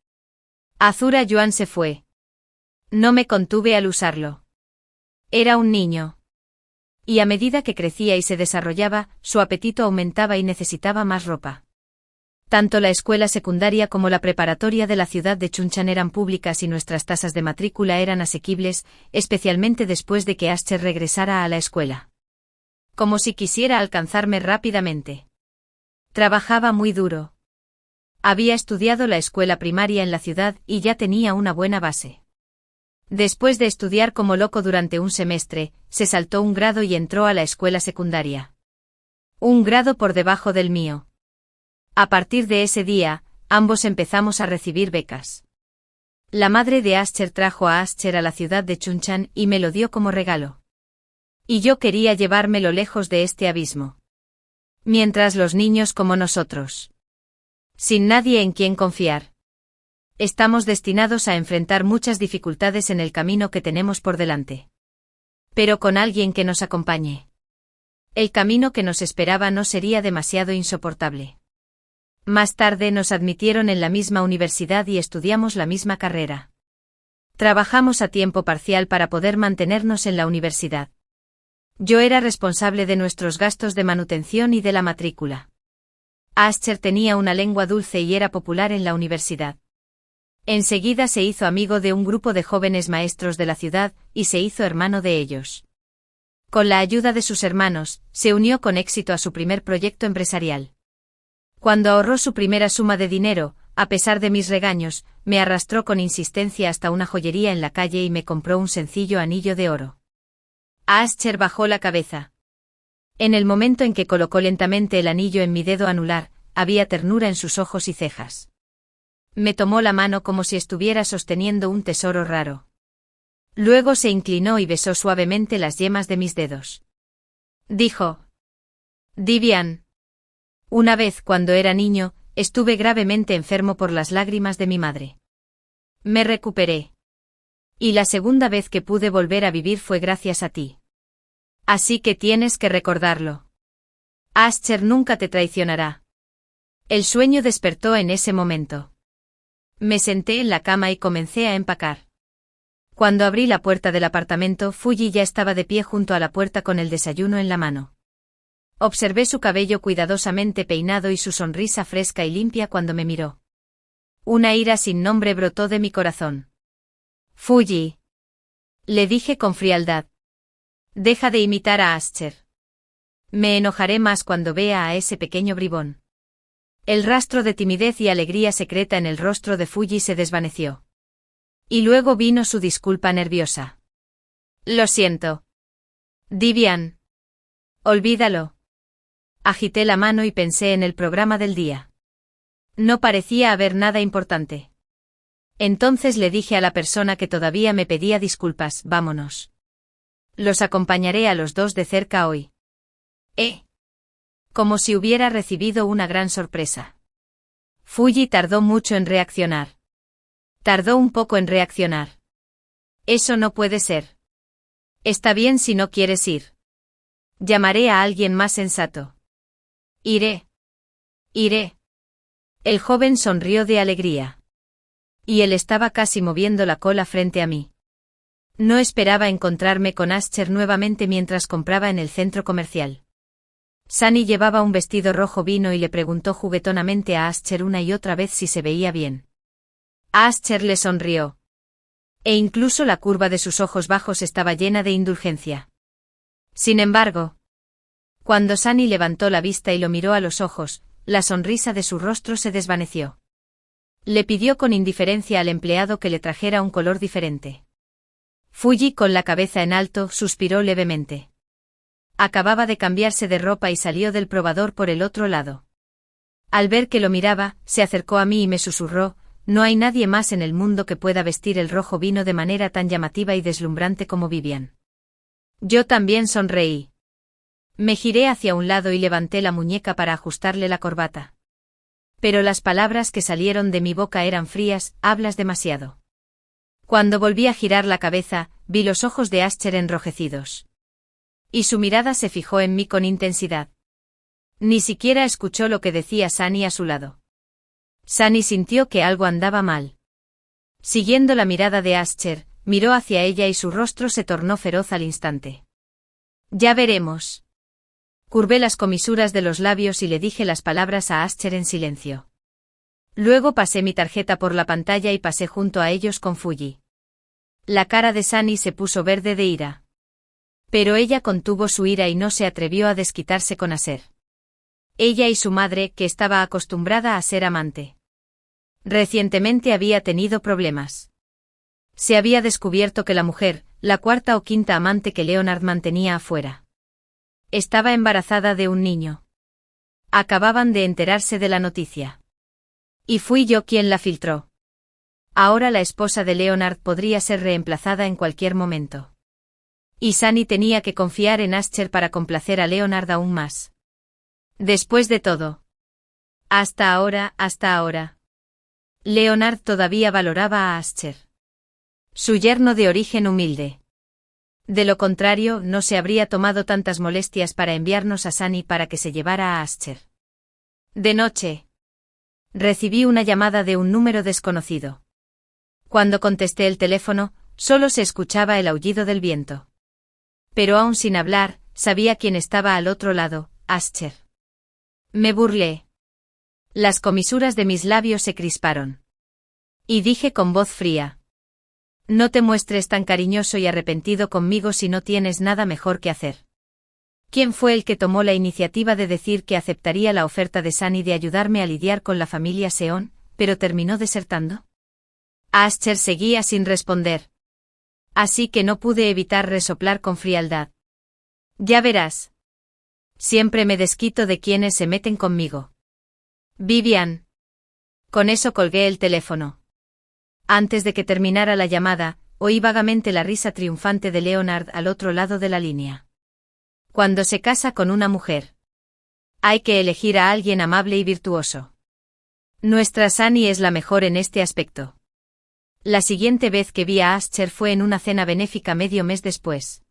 Azura Yuan se fue. No me contuve al usarlo. Era un niño. Y a medida que crecía y se desarrollaba, su apetito aumentaba y necesitaba más ropa. Tanto la escuela secundaria como la preparatoria de la ciudad de Chuncheon eran públicas y nuestras tasas de matrícula eran asequibles, especialmente después de que Ascher regresara a la escuela. Como si quisiera alcanzarme rápidamente. Trabajaba muy duro. Había estudiado la escuela primaria en la ciudad y ya tenía una buena base. Después de estudiar como loco durante un semestre, se saltó un grado y entró a la escuela secundaria. Un grado por debajo del mío. A partir de ese día, ambos empezamos a recibir becas. La madre de Ascher trajo a Ascher a la ciudad de Chuncheon y me lo dio como regalo. Y yo quería llevármelo lejos de este abismo. Mientras los niños como nosotros. Sin nadie en quien confiar. Estamos destinados a enfrentar muchas dificultades en el camino que tenemos por delante. Pero con alguien que nos acompañe. El camino que nos esperaba no sería demasiado insoportable. Más tarde nos admitieron en la misma universidad y estudiamos la misma carrera. Trabajamos a tiempo parcial para poder mantenernos en la universidad. Yo era responsable de nuestros gastos de manutención y de la matrícula. Ascher tenía una lengua dulce y era popular en la universidad. Enseguida se hizo amigo de un grupo de jóvenes maestros de la ciudad, y se hizo hermano de ellos. Con la ayuda de sus hermanos, se unió con éxito a su primer proyecto empresarial. Cuando ahorró su primera suma de dinero, a pesar de mis regaños, me arrastró con insistencia hasta una joyería en la calle y me compró un sencillo anillo de oro. Ascher bajó la cabeza. En el momento en que colocó lentamente el anillo en mi dedo anular, había ternura en sus ojos y cejas. Me tomó la mano como si estuviera sosteniendo un tesoro raro. Luego se inclinó y besó suavemente las yemas de mis dedos. Dijo: Divian. Una vez, cuando era niño, estuve gravemente enfermo por las lágrimas de mi madre. Me recuperé. Y la segunda vez que pude volver a vivir fue gracias a ti. Así que tienes que recordarlo. Ascher nunca te traicionará. El sueño despertó en ese momento. Me senté en la cama y comencé a empacar. Cuando abrí la puerta del apartamento, Fuji ya estaba de pie junto a la puerta con el desayuno en la mano. Observé su cabello cuidadosamente peinado y su sonrisa fresca y limpia cuando me miró. Una ira sin nombre brotó de mi corazón. Fuji. Le dije con frialdad. Deja de imitar a Ascher. Me enojaré más cuando vea a ese pequeño bribón. El rastro de timidez y alegría secreta en el rostro de Fuji se desvaneció. Y luego vino su disculpa nerviosa. Lo siento. Divian. Olvídalo. Agité la mano y pensé en el programa del día. No parecía haber nada importante. Entonces le dije a la persona que todavía me pedía disculpas: vámonos. Los acompañaré a los dos de cerca hoy. Como si hubiera recibido una gran sorpresa. Fuji tardó mucho en reaccionar. Tardó un poco en reaccionar. Eso no puede ser. Está bien si no quieres ir. Llamaré a alguien más sensato. Iré. El joven sonrió de alegría. Y él estaba casi moviendo la cola frente a mí. No esperaba encontrarme con Ascher nuevamente mientras compraba en el centro comercial. Sunny llevaba un vestido rojo vino y le preguntó juguetonamente a Ascher una y otra vez si se veía bien. Ascher le sonrió. E incluso la curva de sus ojos bajos estaba llena de indulgencia. Sin embargo, cuando Sunny levantó la vista y lo miró a los ojos, la sonrisa de su rostro se desvaneció. Le pidió con indiferencia al empleado que le trajera un color diferente. Fuji, con la cabeza en alto, suspiró levemente. Acababa de cambiarse de ropa y salió del probador por el otro lado. Al ver que lo miraba, se acercó a mí y me susurró: no hay nadie más en el mundo que pueda vestir el rojo vino de manera tan llamativa y deslumbrante como Vivian. Yo también sonreí. Me giré hacia un lado y levanté la muñeca para ajustarle la corbata. Pero las palabras que salieron de mi boca eran frías: hablas demasiado. Cuando volví a girar la cabeza, vi los ojos de Ascher enrojecidos. Y su mirada se fijó en mí con intensidad. Ni siquiera escuchó lo que decía Sunny a su lado. Sunny sintió que algo andaba mal. Siguiendo la mirada de Ascher, miró hacia ella y su rostro se tornó feroz al instante. Ya veremos. Curvé las comisuras de los labios y le dije las palabras a Ascher en silencio. Luego pasé mi tarjeta por la pantalla y pasé junto a ellos con Fuji. La cara de Sunny se puso verde de ira. Pero ella contuvo su ira y no se atrevió a desquitarse con Ascher. Ella y su madre, que estaba acostumbrada a ser amante. Recientemente había tenido problemas. Se había descubierto que la mujer, la cuarta o quinta amante que Leonard mantenía afuera, estaba embarazada de un niño. Acababan de enterarse de la noticia. Y fui yo quien la filtró. Ahora la esposa de Leonard podría ser reemplazada en cualquier momento. Y Sunny tenía que confiar en Ascher para complacer a Leonard aún más. Después de todo. Hasta ahora. Leonard todavía valoraba a Ascher. Su yerno de origen humilde. De lo contrario, no se habría tomado tantas molestias para enviarnos a Sunny para que se llevara a Ascher. De noche. Recibí una llamada de un número desconocido. Cuando contesté el teléfono, solo se escuchaba el aullido del viento. Pero aún sin hablar, sabía quién estaba al otro lado: Ascher. Me burlé. Las comisuras de mis labios se crisparon. Y dije con voz fría: no te muestres tan cariñoso y arrepentido conmigo si no tienes nada mejor que hacer. ¿Quién fue el que tomó la iniciativa de decir que aceptaría la oferta de Sunny de ayudarme a lidiar con la familia Seon? pero terminó desertando. Ascher seguía sin responder. Así que no pude evitar resoplar con frialdad. Ya verás. Siempre me desquito de quienes se meten conmigo. Vivian. Con eso colgué el teléfono. Antes de que terminara la llamada, oí vagamente la risa triunfante de Leonard al otro lado de la línea. Cuando se casa con una mujer, hay que elegir a alguien amable y virtuoso. Nuestra Sunny es la mejor en este aspecto. La siguiente vez que vi a Ascher fue en una cena benéfica medio mes después.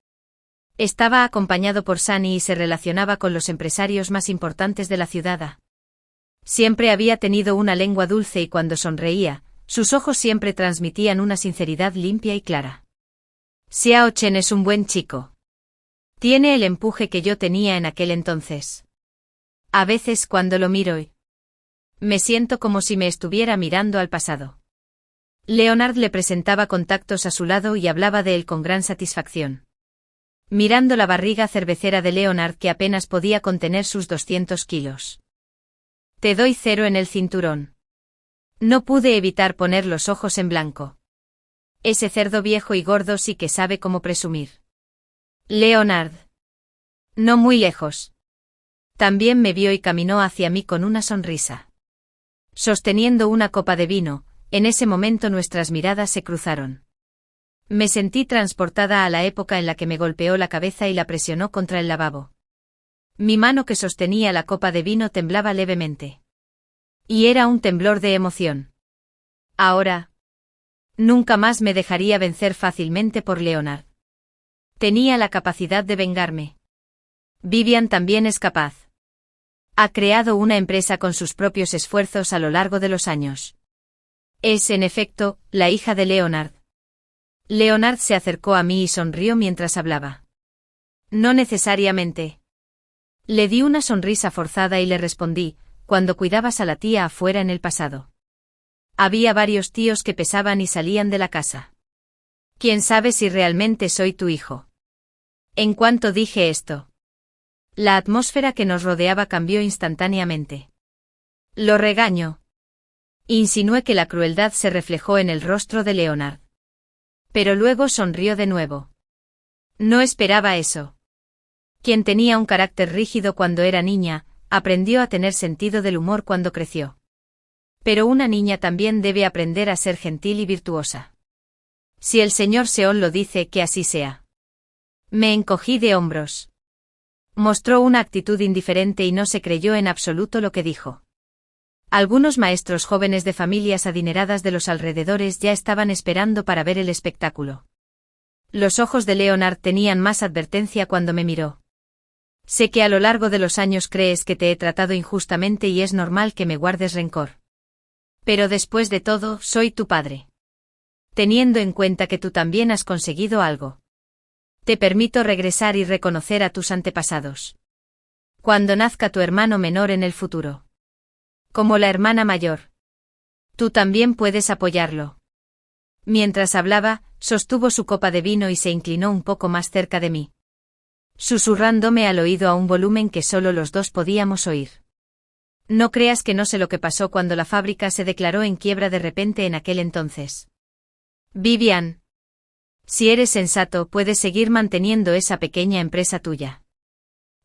Estaba acompañado por Sunny y se relacionaba con los empresarios más importantes de la ciudad. Siempre había tenido una lengua dulce y cuando sonreía, sus ojos siempre transmitían una sinceridad limpia y clara. Xiao Chen es un buen chico. Tiene el empuje que yo tenía en aquel entonces. A veces cuando lo miro, me siento como si me estuviera mirando al pasado. Leonard le presentaba contactos a su lado y hablaba de él con gran satisfacción. Mirando la barriga cervecera de Leonard que apenas podía contener sus 200 kilos. Te doy 0 en el cinturón. No pude evitar poner los ojos en blanco. Ese cerdo viejo y gordo sí que sabe cómo presumir. Leonard. No muy lejos. También me vio y caminó hacia mí con una sonrisa. Sosteniendo una copa de vino, en ese momento nuestras miradas se cruzaron. Me sentí transportada a la época en la que me golpeó la cabeza y la presionó contra el lavabo. Mi mano que sostenía la copa de vino temblaba levemente. Y era un temblor de emoción. Ahora, nunca más me dejaría vencer fácilmente por Leonard. Tenía la capacidad de vengarme. Vivian también es capaz. Ha creado una empresa con sus propios esfuerzos a lo largo de los años. Es, en efecto, la hija de Leonard. Leonard se acercó a mí y sonrió mientras hablaba. No necesariamente. Le di una sonrisa forzada y le respondí, cuando cuidabas a la tía afuera en el pasado. Había varios tíos que pesaban y salían de la casa. ¿Quién sabe si realmente soy tu hijo? En cuanto dije esto, la atmósfera que nos rodeaba cambió instantáneamente. Lo regaño. Insinué que la crueldad se reflejó en el rostro de Leonard. Pero luego sonrió de nuevo. No esperaba eso. Quien tenía un carácter rígido cuando era niña, aprendió a tener sentido del humor cuando creció. Pero una niña también debe aprender a ser gentil y virtuosa. Si el señor Seón lo dice, que así sea. Me encogí de hombros. Mostró una actitud indiferente y no se creyó en absoluto lo que dijo. Algunos maestros jóvenes de familias adineradas de los alrededores ya estaban esperando para ver el espectáculo. Los ojos de Leonard tenían más advertencia cuando me miró. Sé que a lo largo de los años crees que te he tratado injustamente y es normal que me guardes rencor. Pero después de todo, soy tu padre. Teniendo en cuenta que tú también has conseguido algo. Te permito regresar y reconocer a tus antepasados. Cuando nazca tu hermano menor en el futuro. Como la hermana mayor. Tú también puedes apoyarlo. Mientras hablaba, sostuvo su copa de vino y se inclinó un poco más cerca de mí. Susurrándome al oído a un volumen que solo los dos podíamos oír. No creas que no sé lo que pasó cuando la fábrica se declaró en quiebra de repente en aquel entonces. Vivian. Si eres sensato, puedes seguir manteniendo esa pequeña empresa tuya.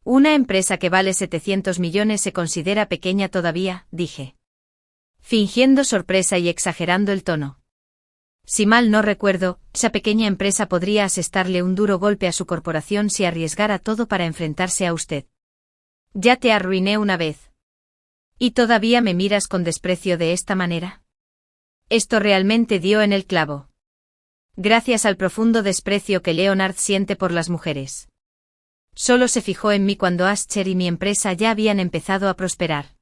Una empresa que vale 700 millones se considera pequeña todavía, dije. Fingiendo sorpresa y exagerando el tono. Si mal no recuerdo, esa pequeña empresa podría asestarle un duro golpe a su corporación si arriesgara todo para enfrentarse a usted. Ya te arruiné una vez. ¿Y todavía me miras con desprecio de esta manera? Esto realmente dio en el clavo. Gracias al profundo desprecio que Leonard siente por las mujeres. Solo se fijó en mí cuando Ascher y mi empresa ya habían empezado a prosperar.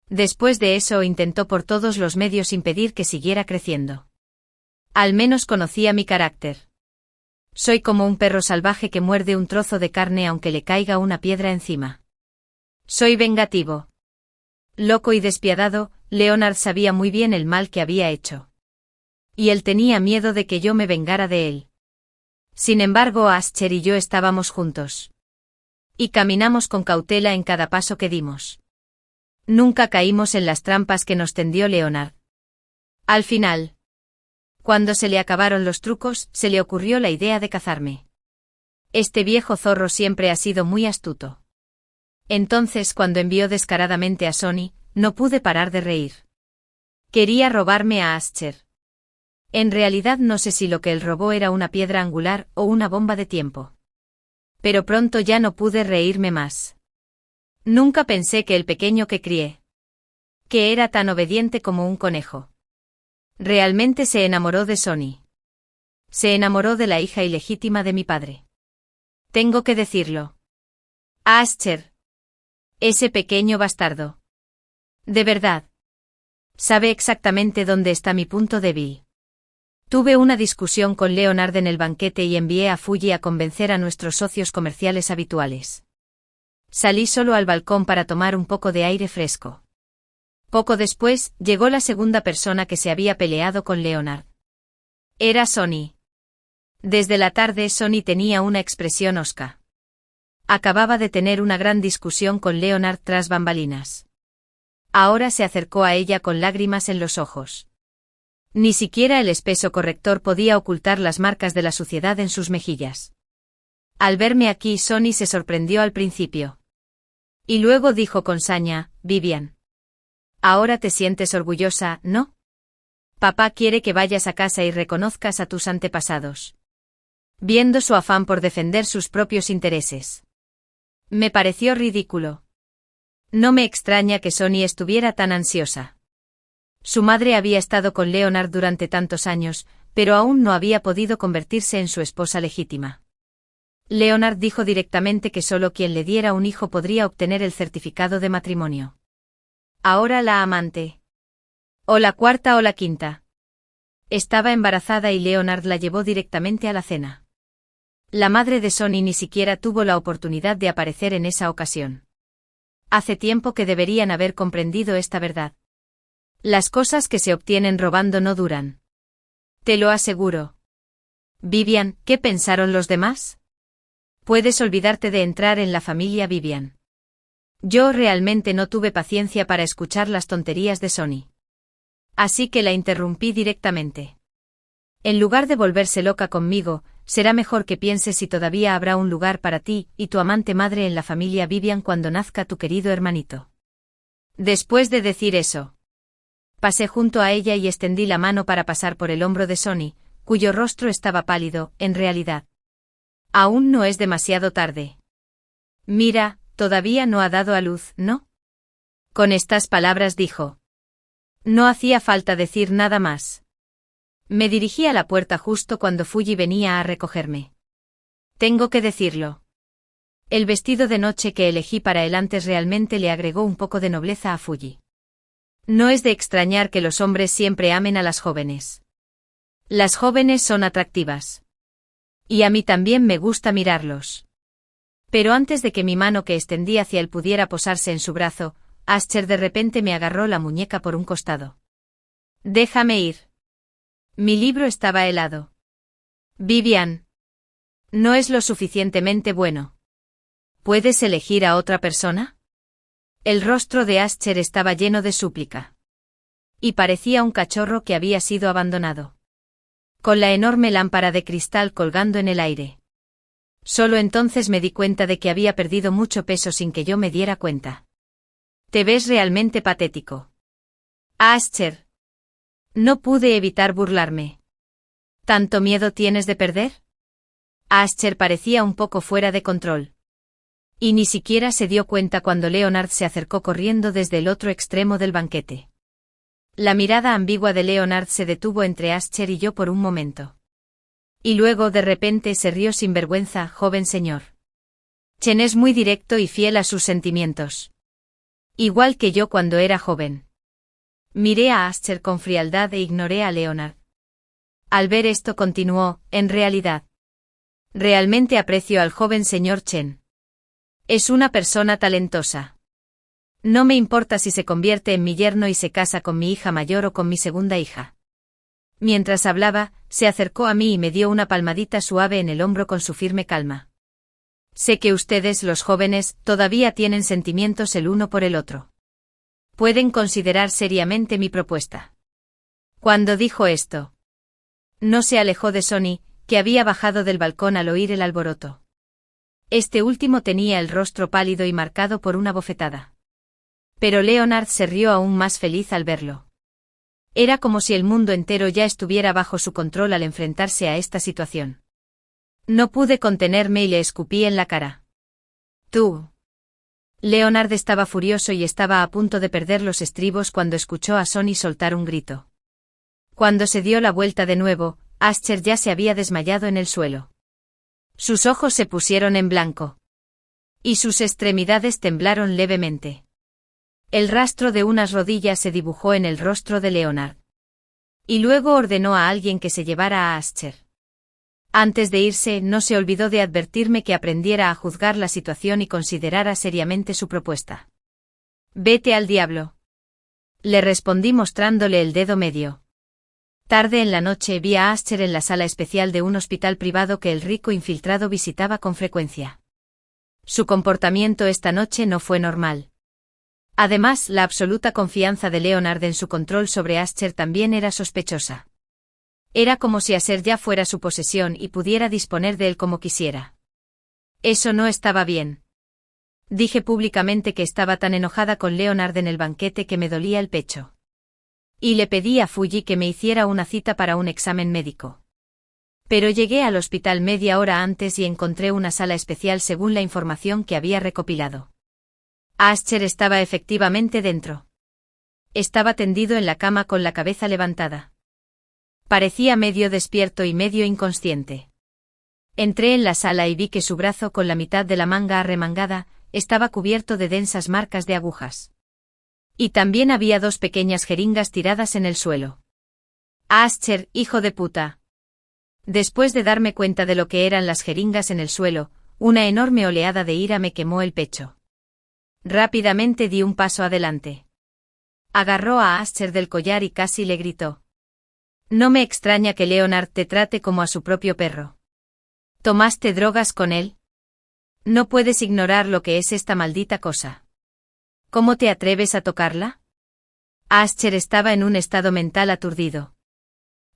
Después de eso intentó por todos los medios impedir que siguiera creciendo. Al menos conocía mi carácter. Soy como un perro salvaje que muerde un trozo de carne aunque le caiga una piedra encima. Soy vengativo. Loco y despiadado, Leonard sabía muy bien el mal que había hecho. Y él tenía miedo de que yo me vengara de él. Sin embargo, Ascher y yo estábamos juntos. Y caminamos con cautela en cada paso que dimos. Nunca caímos en las trampas que nos tendió Leonard. Al final, cuando se le acabaron los trucos, se le ocurrió la idea de cazarme. Este viejo zorro siempre ha sido muy astuto. Entonces, cuando envió descaradamente a Sonny, no pude parar de reír. Quería robarme a Ascher. En realidad no sé si lo que él robó era una piedra angular o una bomba de tiempo. Pero pronto ya no pude reírme más. Nunca pensé que el pequeño que crié, que era tan obediente como un conejo, realmente se enamoró de Sonny. Se enamoró de la hija ilegítima de mi padre. Tengo que decirlo. Ascher. Ese pequeño bastardo. De verdad. Sabe exactamente dónde está mi punto débil. Tuve una discusión con Leonard en el banquete y envié a Fuji a convencer a nuestros socios comerciales habituales. Salí solo al balcón para tomar un poco de aire fresco. Poco después, llegó la segunda persona que se había peleado con Leonard. Era Sonny. Desde la tarde Sonny tenía una expresión hosca. Acababa de tener una gran discusión con Leonard tras bambalinas. Ahora se acercó a ella con lágrimas en los ojos. Ni siquiera el espeso corrector podía ocultar las marcas de la suciedad en sus mejillas. Al verme aquí, Sonny se sorprendió al principio. Y luego dijo con saña: Vivian. Ahora te sientes orgullosa, ¿no? Papá quiere que vayas a casa y reconozcas a tus antepasados. Viendo su afán por defender sus propios intereses. Me pareció ridículo. No me extraña que Sonny estuviera tan ansiosa. Su madre había estado con Leonard durante tantos años, pero aún no había podido convertirse en su esposa legítima. Leonard dijo directamente que solo quien le diera un hijo podría obtener el certificado de matrimonio. Ahora la amante. O la cuarta o la quinta. Estaba embarazada y Leonard la llevó directamente a la cena. La madre de Sonny ni siquiera tuvo la oportunidad de aparecer en esa ocasión. Hace tiempo que deberían haber comprendido esta verdad. Las cosas que se obtienen robando no duran. Te lo aseguro. Vivian, ¿qué pensaron los demás? Puedes olvidarte de entrar en la familia Vivian. Yo realmente no tuve paciencia para escuchar las tonterías de Sonny. Así que la interrumpí directamente. En lugar de volverse loca conmigo, será mejor que pienses si todavía habrá un lugar para ti y tu amante madre en la familia Vivian cuando nazca tu querido hermanito. Después de decir eso, pasé junto a ella y extendí la mano para pasar por el hombro de Sonny, cuyo rostro estaba pálido, en realidad. Aún no es demasiado tarde. Mira, todavía no ha dado a luz, ¿no? Con estas palabras dijo. No hacía falta decir nada más. Me dirigí a la puerta justo cuando Fuji venía a recogerme. Tengo que decirlo. El vestido de noche que elegí para él antes realmente le agregó un poco de nobleza a Fuji. No es de extrañar que los hombres siempre amen a las jóvenes. Las jóvenes son atractivas. Y a mí también me gusta mirarlos. Pero antes de que mi mano que extendí hacia él pudiera posarse en su brazo, Ascher de repente me agarró la muñeca por un costado. Déjame ir. Mi libro estaba helado. Vivian. No es lo suficientemente bueno. ¿Puedes elegir a otra persona? El rostro de Ascher estaba lleno de súplica. Y parecía un cachorro que había sido abandonado. Con la enorme lámpara de cristal colgando en el aire. Solo entonces me di cuenta de que había perdido mucho peso sin que yo me diera cuenta. Te ves realmente patético. Ascher. No pude evitar burlarme. ¿Tanto miedo tienes de perder? Ascher parecía un poco fuera de control. Y ni siquiera se dio cuenta cuando Leonard se acercó corriendo desde el otro extremo del banquete. La mirada ambigua de Leonard se detuvo entre Ascher y yo por un momento. Y luego de repente se rió sin vergüenza: joven señor. Chen es muy directo y fiel a sus sentimientos. Igual que yo cuando era joven. Miré a Ascher con frialdad e ignoré a Leonard. Al ver esto continuó: en realidad. Realmente aprecio al joven señor Chen. Es una persona talentosa. No me importa si se convierte en mi yerno y se casa con mi hija mayor o con mi segunda hija. Mientras hablaba, se acercó a mí y me dio una palmadita suave en el hombro con su firme calma. Sé que ustedes, los jóvenes, todavía tienen sentimientos el uno por el otro. Pueden considerar seriamente mi propuesta. Cuando dijo esto, no se alejó de Sonny, que había bajado del balcón al oír el alboroto. Este último tenía el rostro pálido y marcado por una bofetada. Pero Leonard se rió aún más feliz al verlo. Era como si el mundo entero ya estuviera bajo su control al enfrentarse a esta situación. No pude contenerme y le escupí en la cara. Tú. Leonard estaba furioso y estaba a punto de perder los estribos cuando escuchó a Sonny soltar un grito. Cuando se dio la vuelta de nuevo, Ascher ya se había desmayado en el suelo. Sus ojos se pusieron en blanco. Y sus extremidades temblaron levemente. El rastro de unas rodillas se dibujó en el rostro de Leonard. Y luego ordenó a alguien que se llevara a Ascher. Antes de irse, no se olvidó de advertirme que aprendiera a juzgar la situación y considerara seriamente su propuesta. Vete al diablo. Le respondí mostrándole el dedo medio. Tarde en la noche vi a Ascher en la sala especial de un hospital privado que el rico infiltrado visitaba con frecuencia. Su comportamiento esta noche no fue normal. Además, la absoluta confianza de Leonard en su control sobre Ascher también era sospechosa. Era como si Ascher ya fuera su posesión y pudiera disponer de él como quisiera. Eso no estaba bien. Dije públicamente que estaba tan enojada con Leonard en el banquete que me dolía el pecho. Y le pedí a Fuji que me hiciera una cita para un examen médico. Pero llegué al hospital media hora antes y encontré una sala especial según la información que había recopilado. Ascher estaba efectivamente dentro. Estaba tendido en la cama con la cabeza levantada. Parecía medio despierto y medio inconsciente. Entré en la sala y vi que su brazo con la mitad de la manga arremangada estaba cubierto de densas marcas de agujas. Y también había 2 pequeñas jeringas tiradas en el suelo. Ascher, hijo de puta. Después de darme cuenta de lo que eran las jeringas en el suelo, una enorme oleada de ira me quemó el pecho. Rápidamente di un paso adelante. Agarró a Ascher del collar y casi le gritó. No me extraña que Leonard te trate como a su propio perro. ¿Tomaste drogas con él? No puedes ignorar lo que es esta maldita cosa. ¿Cómo te atreves a tocarla? Ascher estaba en un estado mental aturdido.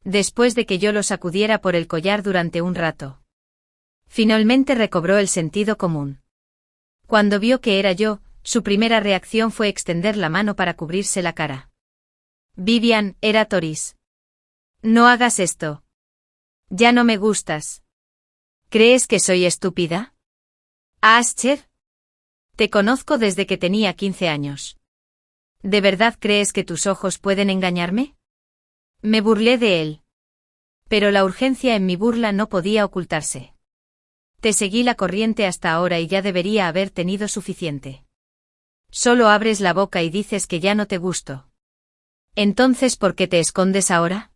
Después de que yo lo sacudiera por el collar durante un rato. Finalmente recobró el sentido común. Cuando vio que era yo, su primera reacción fue extender la mano para cubrirse la cara. Vivian, era Toris. No hagas esto. Ya no me gustas. ¿Crees que soy estúpida? Ascher. Te conozco desde que tenía 15 años. ¿De verdad crees que tus ojos pueden engañarme? Me burlé de él. Pero la urgencia en mi burla no podía ocultarse. Te seguí la corriente hasta ahora y ya debería haber tenido suficiente. Solo abres la boca y dices que ya no te gusto. Entonces, ¿por qué te escondes ahora?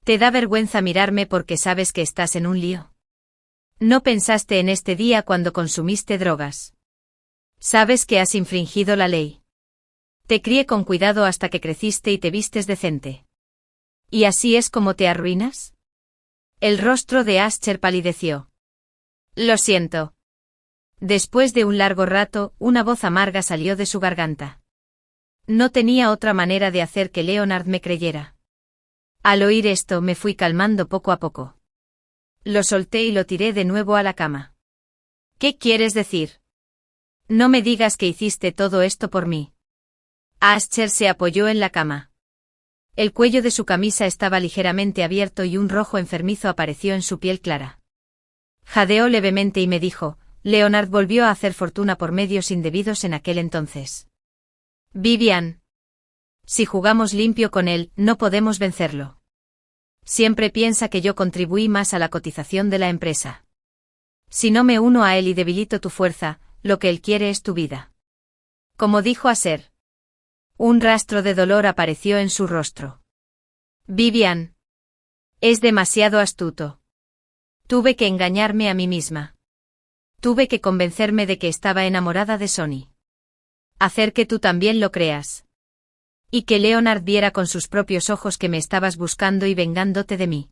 ¿Te da vergüenza mirarme porque sabes que estás en un lío? No pensaste en este día cuando consumiste drogas. Sabes que has infringido la ley. Te crié con cuidado hasta que creciste y te vistes decente. ¿Y así es como te arruinas? El rostro de Ascher palideció. Lo siento. Después de un largo rato, una voz amarga salió de su garganta. No tenía otra manera de hacer que Leonard me creyera. Al oír esto me fui calmando poco a poco. Lo solté y lo tiré de nuevo a la cama. ¿Qué quieres decir? No me digas que hiciste todo esto por mí. Ascher se apoyó en la cama. El cuello de su camisa estaba ligeramente abierto y un rojo enfermizo apareció en su piel clara. Jadeó levemente y me dijo, Leonard volvió a hacer fortuna por medios indebidos en aquel entonces. Vivian. Si jugamos limpio con él, no podemos vencerlo. Siempre piensa que yo contribuí más a la cotización de la empresa. Si no me uno a él y debilito tu fuerza, lo que él quiere es tu vida. Como dijo Asher. Un rastro de dolor apareció en su rostro. Vivian. Es demasiado astuto. Tuve que engañarme a mí misma. Tuve que convencerme de que estaba enamorada de Sonny. Hacer que tú también lo creas. Y que Leonard viera con sus propios ojos que me estabas buscando y vengándote de mí.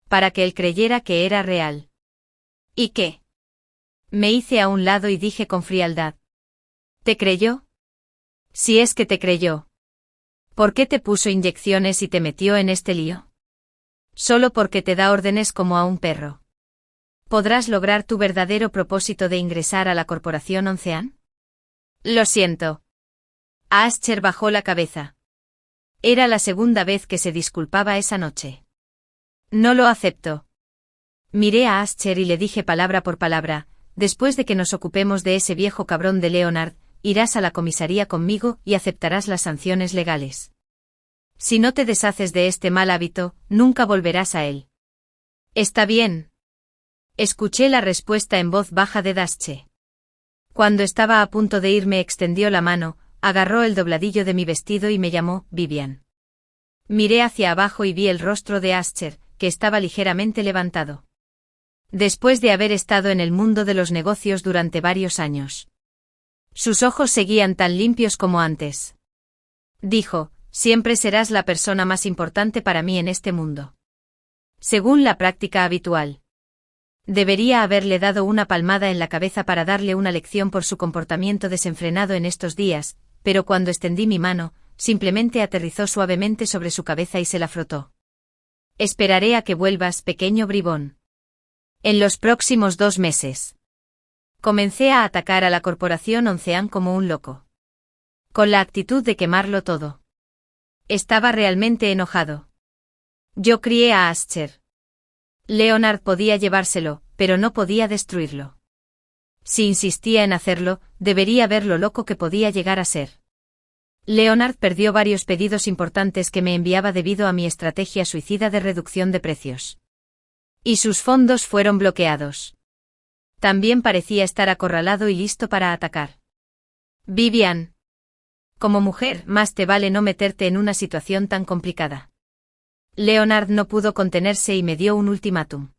Para que él creyera que era real. ¿Y qué? Me hice a un lado y dije con frialdad. ¿Te creyó? Si es que te creyó. ¿Por qué te puso inyecciones y te metió en este lío? Solo porque te da órdenes como a un perro. ¿Podrás lograr tu verdadero propósito de ingresar a la corporación Oncean? Lo siento. Ascher bajó la cabeza. Era la segunda vez que se disculpaba esa noche. No lo acepto. Miré a Ascher y le dije palabra por palabra: después de que nos ocupemos de ese viejo cabrón de Leonard, irás a la comisaría conmigo y aceptarás las sanciones legales. Si no te deshaces de este mal hábito, nunca volverás a él. Está bien. Escuché la respuesta en voz baja de Dasche. Cuando estaba a punto de irme extendió la mano, agarró el dobladillo de mi vestido y me llamó Vivian. Miré hacia abajo y vi el rostro de Ascher, que estaba ligeramente levantado. Después de haber estado en el mundo de los negocios durante varios años. Sus ojos seguían tan limpios como antes. Dijo: siempre serás la persona más importante para mí en este mundo. Según la práctica habitual. Debería haberle dado una palmada en la cabeza para darle una lección por su comportamiento desenfrenado en estos días, pero cuando extendí mi mano, simplemente aterrizó suavemente sobre su cabeza y se la frotó. Esperaré a que vuelvas, pequeño bribón. En los próximos 2 meses. Comencé a atacar a la corporación Oncean como un loco. Con la actitud de quemarlo todo. Estaba realmente enojado. Yo crié a Ascher. Leonard podía llevárselo, pero no podía destruirlo. Si insistía en hacerlo, debería ver lo loco que podía llegar a ser. Leonard perdió varios pedidos importantes que me enviaba debido a mi estrategia suicida de reducción de precios. Y sus fondos fueron bloqueados. También parecía estar acorralado y listo para atacar. Vivian. Como mujer, más te vale no meterte en una situación tan complicada. Leonard no pudo contenerse y me dio un ultimátum.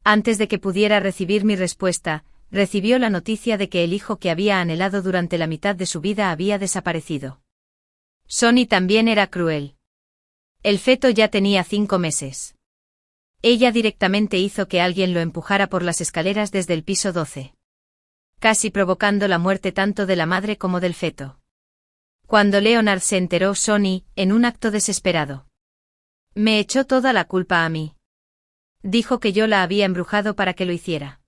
Antes de que pudiera recibir mi respuesta, recibió la noticia de que el hijo que había anhelado durante la mitad de su vida había desaparecido. Sonny también era cruel. El feto ya tenía 5 meses. Ella directamente hizo que alguien lo empujara por las escaleras desde el piso 12. Casi provocando la muerte tanto de la madre como del feto. Cuando Leonard se enteró, Sonny, en un acto desesperado, me echó toda la culpa a mí. Dijo que yo la había embrujado para que lo hiciera.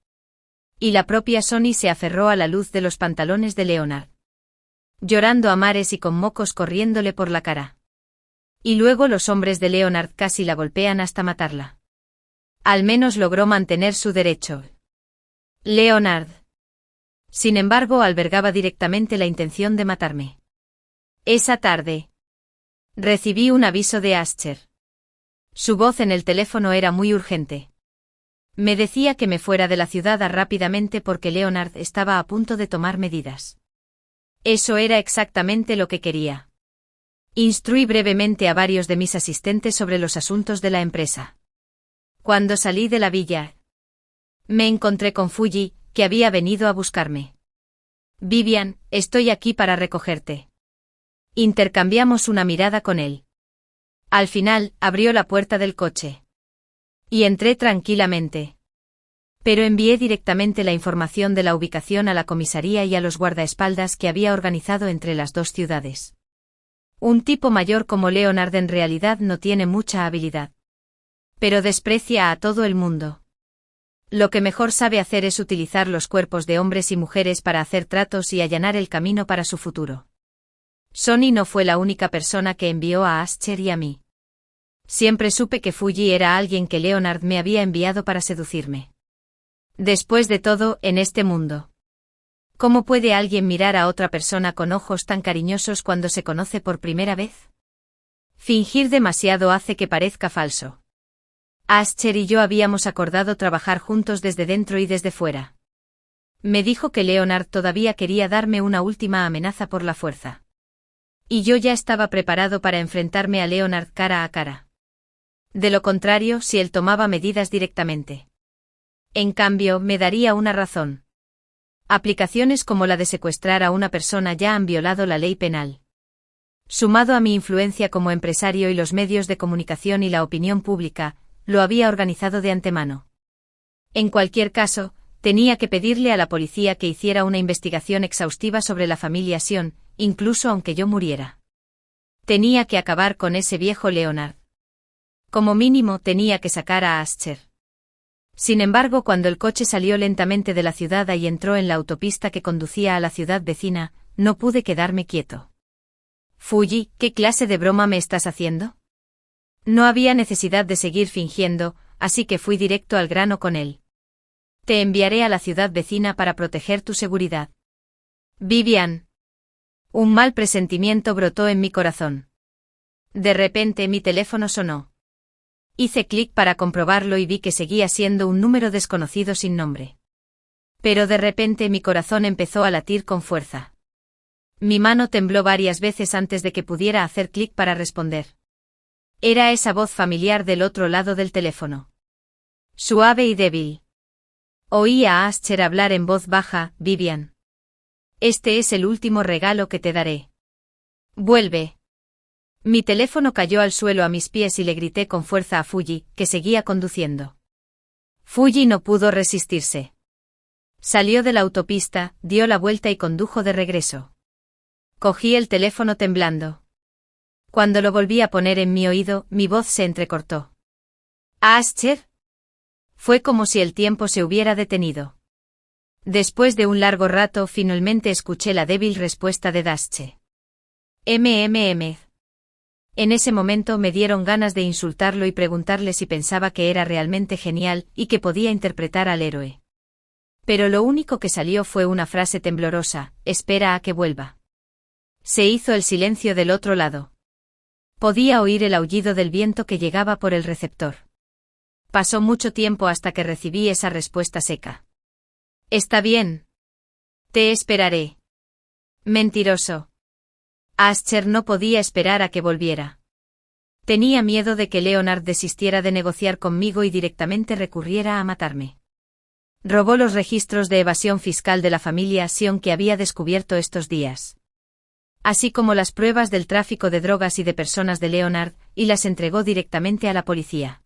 Y la propia Sonny se aferró a la luz de los pantalones de Leonard. Llorando a mares y con mocos corriéndole por la cara. Y luego los hombres de Leonard casi la golpean hasta matarla. Al menos logró mantener su derecho. Leonard. Sin embargo, albergaba directamente la intención de matarme. Esa tarde. Recibí un aviso de Ascher. Su voz en el teléfono era muy urgente. Me decía que me fuera de la ciudad rápidamente porque Leonard estaba a punto de tomar medidas. Eso era exactamente lo que quería. Instruí brevemente a varios de mis asistentes sobre los asuntos de la empresa. Cuando salí de la villa, me encontré con Fuji, que había venido a buscarme. Vivian, estoy aquí para recogerte. Intercambiamos una mirada con él. Al final, abrió la puerta del coche. Y entré tranquilamente. Pero envié directamente la información de la ubicación a la comisaría y a los guardaespaldas que había organizado entre las 2 ciudades. Un tipo mayor como Leonard en realidad no tiene mucha habilidad. Pero desprecia a todo el mundo. Lo que mejor sabe hacer es utilizar los cuerpos de hombres y mujeres para hacer tratos y allanar el camino para su futuro. Sonny no fue la única persona que envió a Ascher y a mí. Siempre supe que Fuji era alguien que Leonard me había enviado para seducirme. Después de todo, en este mundo, ¿cómo puede alguien mirar a otra persona con ojos tan cariñosos cuando se conoce por primera vez? Fingir demasiado hace que parezca falso. Ascher y yo habíamos acordado trabajar juntos desde dentro y desde fuera. Me dijo que Leonard todavía quería darme una última amenaza por la fuerza. Y yo ya estaba preparado para enfrentarme a Leonard cara a cara. De lo contrario, si él tomaba medidas directamente. En cambio, me daría una razón. Aplicaciones como la de secuestrar a una persona ya han violado la ley penal. Sumado a mi influencia como empresario y los medios de comunicación y la opinión pública, lo había organizado de antemano. En cualquier caso, tenía que pedirle a la policía que hiciera una investigación exhaustiva sobre la familia Sion, incluso aunque yo muriera. Tenía que acabar con ese viejo Leonard. Como mínimo tenía que sacar a Ascher. Sin embargo, cuando el coche salió lentamente de la ciudad y entró en la autopista que conducía a la ciudad vecina, no pude quedarme quieto. Fuji, ¿qué clase de broma me estás haciendo? No había necesidad de seguir fingiendo, así que fui directo al grano con él. Te enviaré a la ciudad vecina para proteger tu seguridad. Vivian. Un mal presentimiento brotó en mi corazón. De repente mi teléfono sonó. Hice clic para comprobarlo y vi que seguía siendo un número desconocido sin nombre. Pero de repente mi corazón empezó a latir con fuerza. Mi mano tembló varias veces antes de que pudiera hacer clic para responder. Era esa voz familiar del otro lado del teléfono. Suave y débil. Oí a Ascher hablar en voz baja: Vivian. Este es el último regalo que te daré. Vuelve. Mi teléfono cayó al suelo a mis pies y le grité con fuerza a Fuji, que seguía conduciendo. Fuji no pudo resistirse. Salió de la autopista, dio la vuelta y condujo de regreso. Cogí el teléfono temblando. Cuando lo volví a poner en mi oído, mi voz se entrecortó. ¿Ascher? Fue como si el tiempo se hubiera detenido. Después de un largo rato, finalmente escuché la débil respuesta de Dasche. MMM. En ese momento me dieron ganas de insultarlo y preguntarle si pensaba que era realmente genial y que podía interpretar al héroe. Pero lo único que salió fue una frase temblorosa: espera a que vuelva. Se hizo el silencio del otro lado. Podía oír el aullido del viento que llegaba por el receptor. Pasó mucho tiempo hasta que recibí esa respuesta seca. Está bien. Te esperaré. Mentiroso. Ascher no podía esperar a que volviera. Tenía miedo de que Leonard desistiera de negociar conmigo y directamente recurriera a matarme. Robó los registros de evasión fiscal de la familia Sion que había descubierto estos días, así como las pruebas del tráfico de drogas y de personas de Leonard, y las entregó directamente a la policía.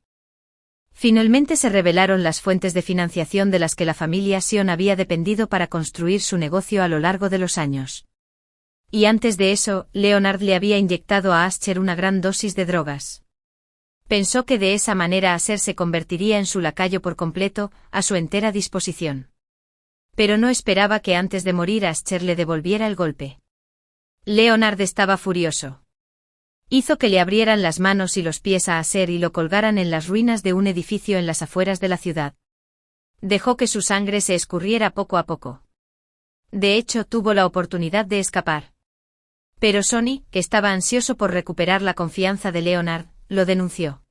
Finalmente se revelaron las fuentes de financiación de las que la familia Sion había dependido para construir su negocio a lo largo de los años. Y antes de eso, Leonard le había inyectado a Ascher una gran dosis de drogas. Pensó que de esa manera Ascher se convertiría en su lacayo por completo, a su entera disposición. Pero no esperaba que antes de morir Ascher le devolviera el golpe. Leonard estaba furioso. Hizo que le abrieran las manos y los pies a Ascher y lo colgaran en las ruinas de un edificio en las afueras de la ciudad. Dejó que su sangre se escurriera poco a poco. De hecho, tuvo la oportunidad de escapar. Pero Sonny, que estaba ansioso por recuperar la confianza de Leonard, lo denunció.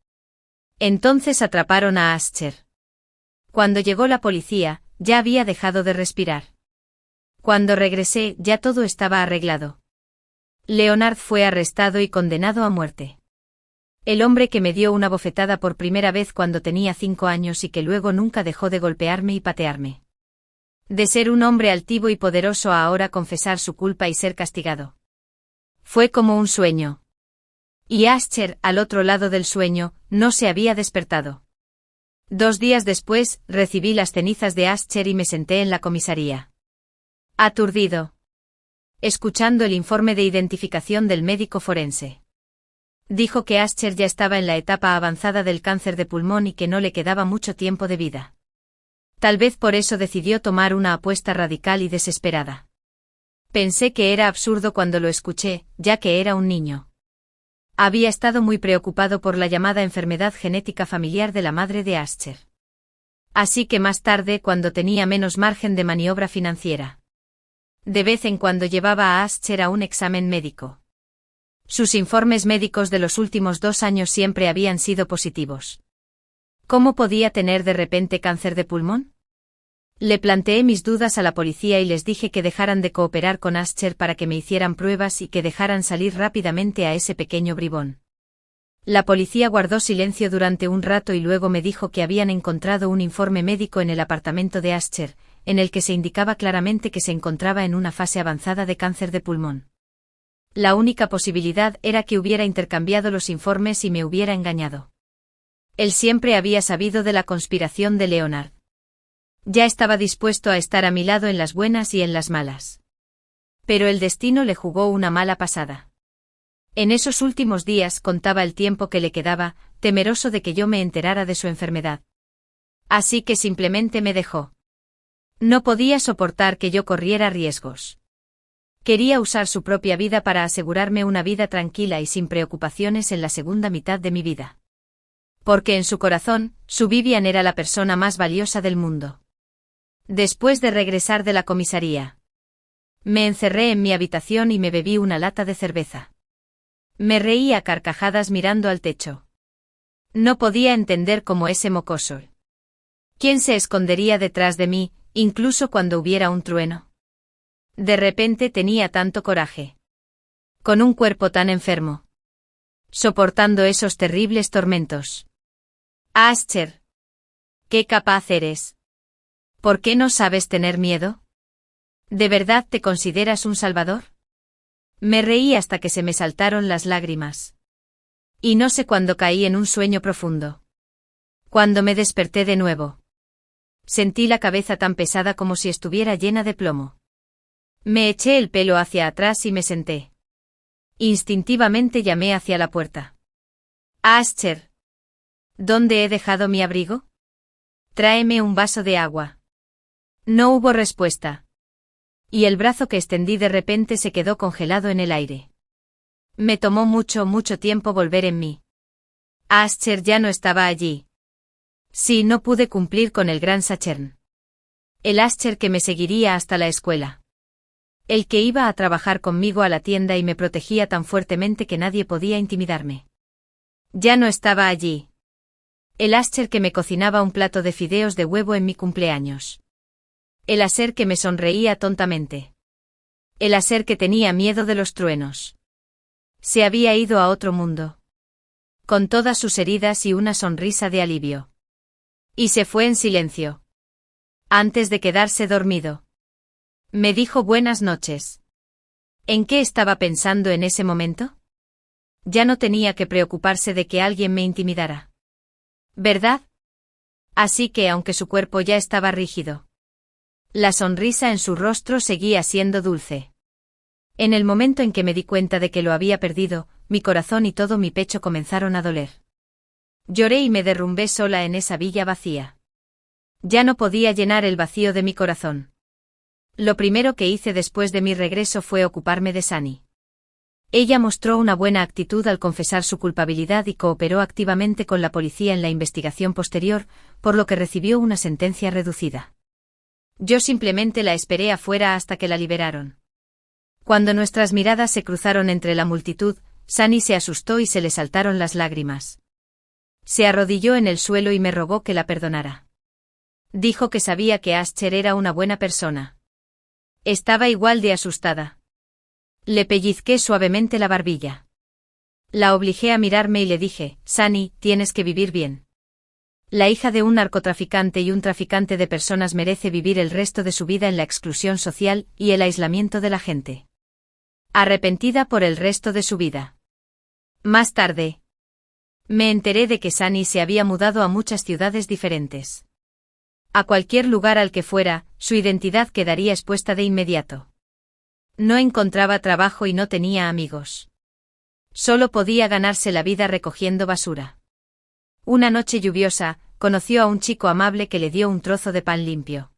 Entonces atraparon a Ascher. Cuando llegó la policía, ya había dejado de respirar. Cuando regresé, ya todo estaba arreglado. Leonard fue arrestado y condenado a muerte. El hombre que me dio una bofetada por primera vez cuando tenía 5 años y que luego nunca dejó de golpearme y patearme. De ser un hombre altivo y poderoso a ahora confesar su culpa y ser castigado. Fue como un sueño. Y Ascher, al otro lado del sueño, no se había despertado. 2 días después, recibí las cenizas de Ascher y me senté en la comisaría. Aturdido. Escuchando el informe de identificación del médico forense. Dijo que Ascher ya estaba en la etapa avanzada del cáncer de pulmón y que no le quedaba mucho tiempo de vida. Tal vez por eso decidió tomar una apuesta radical y desesperada. Pensé que era absurdo cuando lo escuché, ya que era un niño. Había estado muy preocupado por la llamada enfermedad genética familiar de la madre de Ascher. Así que más tarde, cuando tenía menos margen de maniobra financiera, de vez en cuando llevaba a Ascher a un examen médico. Sus informes médicos de los últimos 2 años siempre habían sido positivos. ¿Cómo podía tener de repente cáncer de pulmón? Le planteé mis dudas a la policía y les dije que dejaran de cooperar con Ascher para que me hicieran pruebas y que dejaran salir rápidamente a ese pequeño bribón. La policía guardó silencio durante un rato y luego me dijo que habían encontrado un informe médico en el apartamento de Ascher, en el que se indicaba claramente que se encontraba en una fase avanzada de cáncer de pulmón. La única posibilidad era que hubiera intercambiado los informes y me hubiera engañado. Él siempre había sabido de la conspiración de Leonard. Ya estaba dispuesto a estar a mi lado en las buenas y en las malas. Pero el destino le jugó una mala pasada. En esos últimos días contaba el tiempo que le quedaba, temeroso de que yo me enterara de su enfermedad. Así que simplemente me dejó. No podía soportar que yo corriera riesgos. Quería usar su propia vida para asegurarme una vida tranquila y sin preocupaciones en la segunda mitad de mi vida. Porque en su corazón, su Vivian era la persona más valiosa del mundo. Después de regresar de la comisaría, me encerré en mi habitación y me bebí una lata de cerveza. Me reí a carcajadas mirando al techo. No podía entender cómo ese mocoso. ¿Quién se escondería detrás de mí, incluso cuando hubiera un trueno? De repente tenía tanto coraje. Con un cuerpo tan enfermo. Soportando esos terribles tormentos. Ascher. ¿Qué capaz eres? ¿Por qué no sabes tener miedo? ¿De verdad te consideras un salvador? Me reí hasta que se me saltaron las lágrimas. Y no sé cuándo caí en un sueño profundo. Cuando me desperté de nuevo. Sentí la cabeza tan pesada como si estuviera llena de plomo. Me eché el pelo hacia atrás y me senté. Instintivamente llamé hacia la puerta. Ascher. ¿Dónde he dejado mi abrigo? Tráeme un vaso de agua. No hubo respuesta. Y el brazo que extendí de repente se quedó congelado en el aire. Me tomó mucho tiempo volver en mí. Ascher ya no estaba allí. Sí, no pude cumplir con el gran Sachern. El Ascher que me seguiría hasta la escuela. El que iba a trabajar conmigo a la tienda y me protegía tan fuertemente que nadie podía intimidarme. Ya no estaba allí. El Ascher que me cocinaba un plato de fideos de huevo en mi cumpleaños. El Ascher que me sonreía tontamente. El Ascher que tenía miedo de los truenos. Se había ido a otro mundo. Con todas sus heridas y una sonrisa de alivio. Y se fue en silencio. Antes de quedarse dormido. Me dijo buenas noches. ¿En qué estaba pensando en ese momento? Ya no tenía que preocuparse de que alguien me intimidara. ¿Verdad? Así que aunque su cuerpo ya estaba rígido. La sonrisa en su rostro seguía siendo dulce. En el momento en que me di cuenta de que lo había perdido, mi corazón y todo mi pecho comenzaron a doler. Lloré y me derrumbé sola en esa villa vacía. Ya no podía llenar el vacío de mi corazón. Lo primero que hice después de mi regreso fue ocuparme de Sunny. Ella mostró una buena actitud al confesar su culpabilidad y cooperó activamente con la policía en la investigación posterior, por lo que recibió una sentencia reducida. Yo simplemente la esperé afuera hasta que la liberaron. Cuando nuestras miradas se cruzaron entre la multitud, Sunny se asustó y se le saltaron las lágrimas. Se arrodilló en el suelo y me rogó que la perdonara. Dijo que sabía que Ascher era una buena persona. Estaba igual de asustada. Le pellizqué suavemente la barbilla. La obligué a mirarme y le dije, Sunny, tienes que vivir bien. La hija de un narcotraficante y un traficante de personas merece vivir el resto de su vida en la exclusión social y el aislamiento de la gente. Arrepentida por el resto de su vida. Más tarde, me enteré de que Sunny se había mudado a muchas ciudades diferentes. A cualquier lugar al que fuera, su identidad quedaría expuesta de inmediato. No encontraba trabajo y no tenía amigos. Solo podía ganarse la vida recogiendo basura. Una noche lluviosa, conoció a un chico amable que le dio un trozo de pan limpio.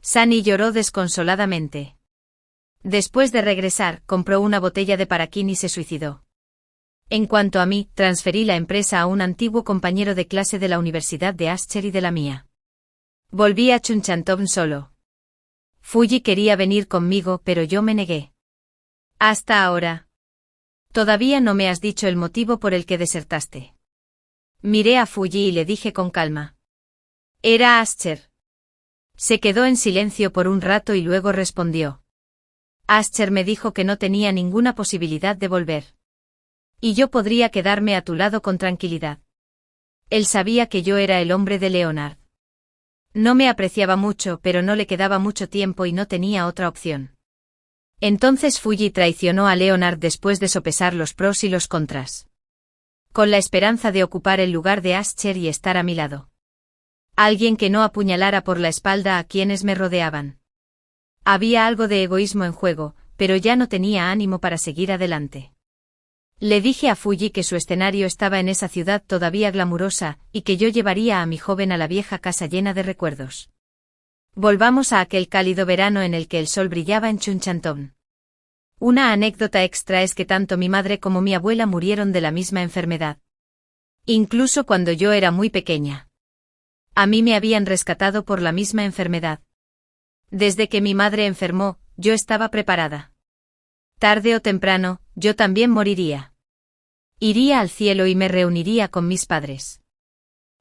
Sunny lloró desconsoladamente. Después de regresar, compró una botella de paraquín y se suicidó. En cuanto a mí, transferí la empresa a un antiguo compañero de clase de la Universidad de Ascher y de la mía. Volví a Chunchantón solo. Fuji quería venir conmigo, pero yo me negué. Hasta ahora. Todavía no me has dicho el motivo por el que desertaste. Miré a Fuji y le dije con calma. Era Ascher. Se quedó en silencio por un rato y luego respondió. Ascher me dijo que no tenía ninguna posibilidad de volver. Y yo podría quedarme a tu lado con tranquilidad. Él sabía que yo era el hombre de Leonard. No me apreciaba mucho, pero no le quedaba mucho tiempo y no tenía otra opción. Entonces Fuji traicionó a Leonard después de sopesar los pros y los contras. Con la esperanza de ocupar el lugar de Ascher y estar a mi lado. Alguien que no apuñalara por la espalda a quienes me rodeaban. Había algo de egoísmo en juego, pero ya no tenía ánimo para seguir adelante. Le dije a Fuji que su escenario estaba en esa ciudad todavía glamurosa, y que yo llevaría a mi joven a la vieja casa llena de recuerdos. Volvamos a aquel cálido verano en el que el sol brillaba en Chuncheonton. Una anécdota extra es que tanto mi madre como mi abuela murieron de la misma enfermedad. Incluso cuando yo era muy pequeña. A mí me habían rescatado por la misma enfermedad. Desde que mi madre enfermó, yo estaba preparada. Tarde o temprano, yo también moriría. Iría al cielo y me reuniría con mis padres.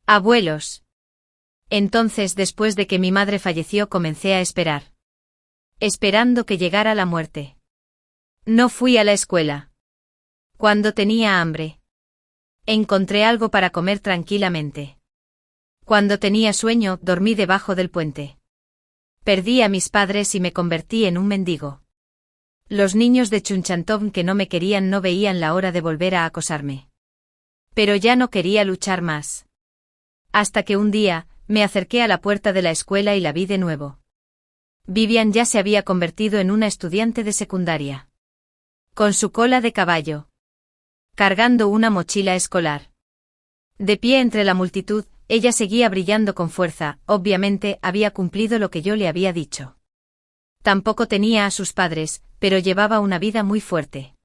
Abuelos. Entonces, después de que mi madre falleció, comencé a esperar. Esperando que llegara la muerte. No fui a la escuela. Cuando tenía hambre. Encontré algo para comer tranquilamente. Cuando tenía sueño, dormí debajo del puente. Perdí a mis padres y me convertí en un mendigo. Los niños de Chuncheonton que no me querían no veían la hora de volver a acosarme. Pero ya no quería luchar más. Hasta que un día, me acerqué a la puerta de la escuela y la vi de nuevo. Vivian ya se había convertido en una estudiante de secundaria. Con su cola de caballo. Cargando una mochila escolar. De pie entre la multitud, ella seguía brillando con fuerza, obviamente había cumplido lo que yo le había dicho. Tampoco tenía a sus padres, pero llevaba una vida muy fuerte.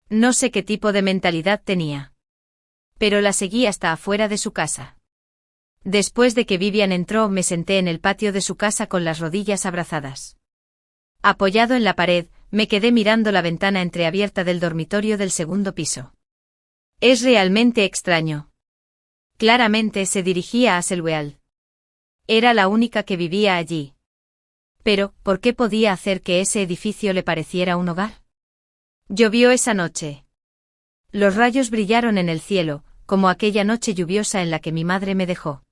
No sé qué tipo de mentalidad tenía. Pero la seguí hasta afuera de su casa. Después de que Vivian entró, me senté en el patio de su casa con las rodillas abrazadas. Apoyado en la pared, me quedé mirando la ventana entreabierta del dormitorio del segundo piso. Es realmente extraño. Claramente se dirigía a Selweal. Era la única que vivía allí. Pero, ¿por qué podía hacer que ese edificio le pareciera un hogar? Llovió esa noche. Los rayos brillaron en el cielo, como aquella noche lluviosa en la que mi madre me dejó.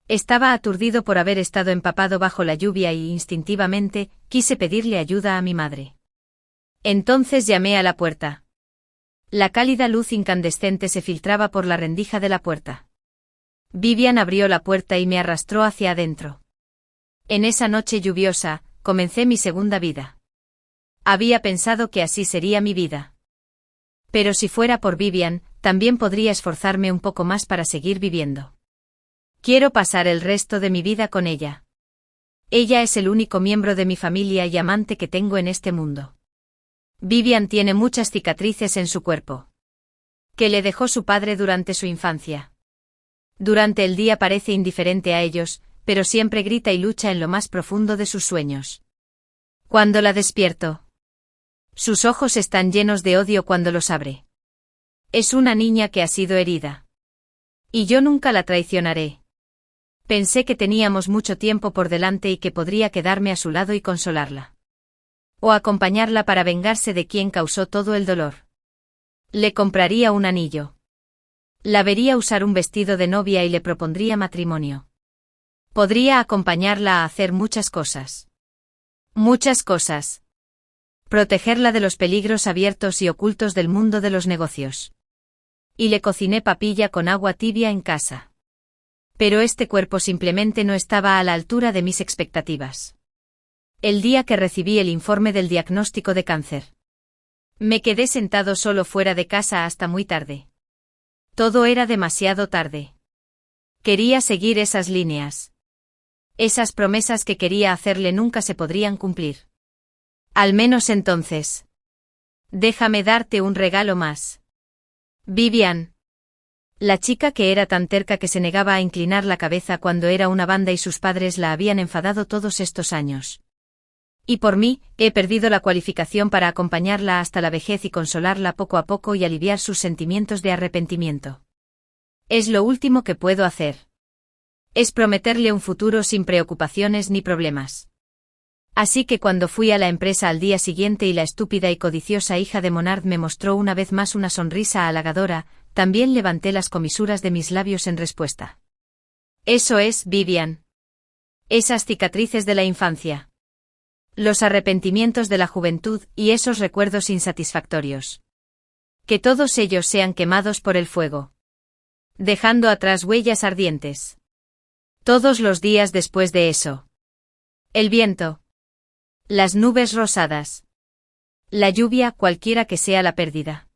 Estaba aturdido por haber estado empapado bajo la lluvia y instintivamente, quise pedirle ayuda a mi madre. Entonces llamé a la puerta. La cálida luz incandescente se filtraba por la rendija de la puerta. Vivian abrió la puerta y me arrastró hacia adentro. En esa noche lluviosa, comencé mi segunda vida. Había pensado que así sería mi vida. Pero si fuera por Vivian, también podría esforzarme un poco más para seguir viviendo. Quiero pasar el resto de mi vida con ella. Ella es el único miembro de mi familia y amante que tengo en este mundo. Vivian tiene muchas cicatrices en su cuerpo. Que le dejó su padre durante su infancia. Durante el día parece indiferente a ellos, pero siempre grita y lucha en lo más profundo de sus sueños. Cuando la despierto. Sus ojos están llenos de odio cuando los abre. Es una niña que ha sido herida. Y yo nunca la traicionaré. Pensé que teníamos mucho tiempo por delante y que podría quedarme a su lado y consolarla. O acompañarla para vengarse de quien causó todo el dolor. Le compraría un anillo. La vería usar un vestido de novia y le propondría matrimonio. Podría acompañarla a hacer muchas cosas. Muchas cosas. Protegerla de los peligros abiertos y ocultos del mundo de los negocios. Y le cociné papilla con agua tibia en casa. Pero este cuerpo simplemente no estaba a la altura de mis expectativas. El día que recibí el informe del diagnóstico de cáncer. Me quedé sentado solo fuera de casa hasta muy tarde. Todo era demasiado tarde. Quería seguir esas líneas. Esas promesas que quería hacerle nunca se podrían cumplir. Al menos entonces. Déjame darte un regalo más. Vivian. La chica que era tan terca que se negaba a inclinar la cabeza cuando era una banda y sus padres la habían enfadado todos estos años. Y por mí, he perdido la cualificación para acompañarla hasta la vejez y consolarla poco a poco y aliviar sus sentimientos de arrepentimiento. Es lo último que puedo hacer. Es prometerle un futuro sin preocupaciones ni problemas. Así que cuando fui a la empresa al día siguiente y la estúpida y codiciosa hija de Monard me mostró una vez más una sonrisa halagadora, también levanté las comisuras de mis labios en respuesta. Eso es, Vivian. Esas cicatrices de la infancia. Los arrepentimientos de la juventud y esos recuerdos insatisfactorios. Que todos ellos sean quemados por el fuego. Dejando atrás huellas ardientes. Todos los días después de eso. El viento. Las nubes rosadas. La lluvia, cualquiera que sea la pérdida.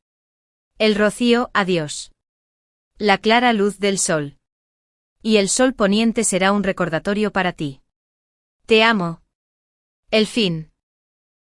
El rocío, adiós. La clara luz del sol. Y el sol poniente será un recordatorio para ti. Te amo. El fin.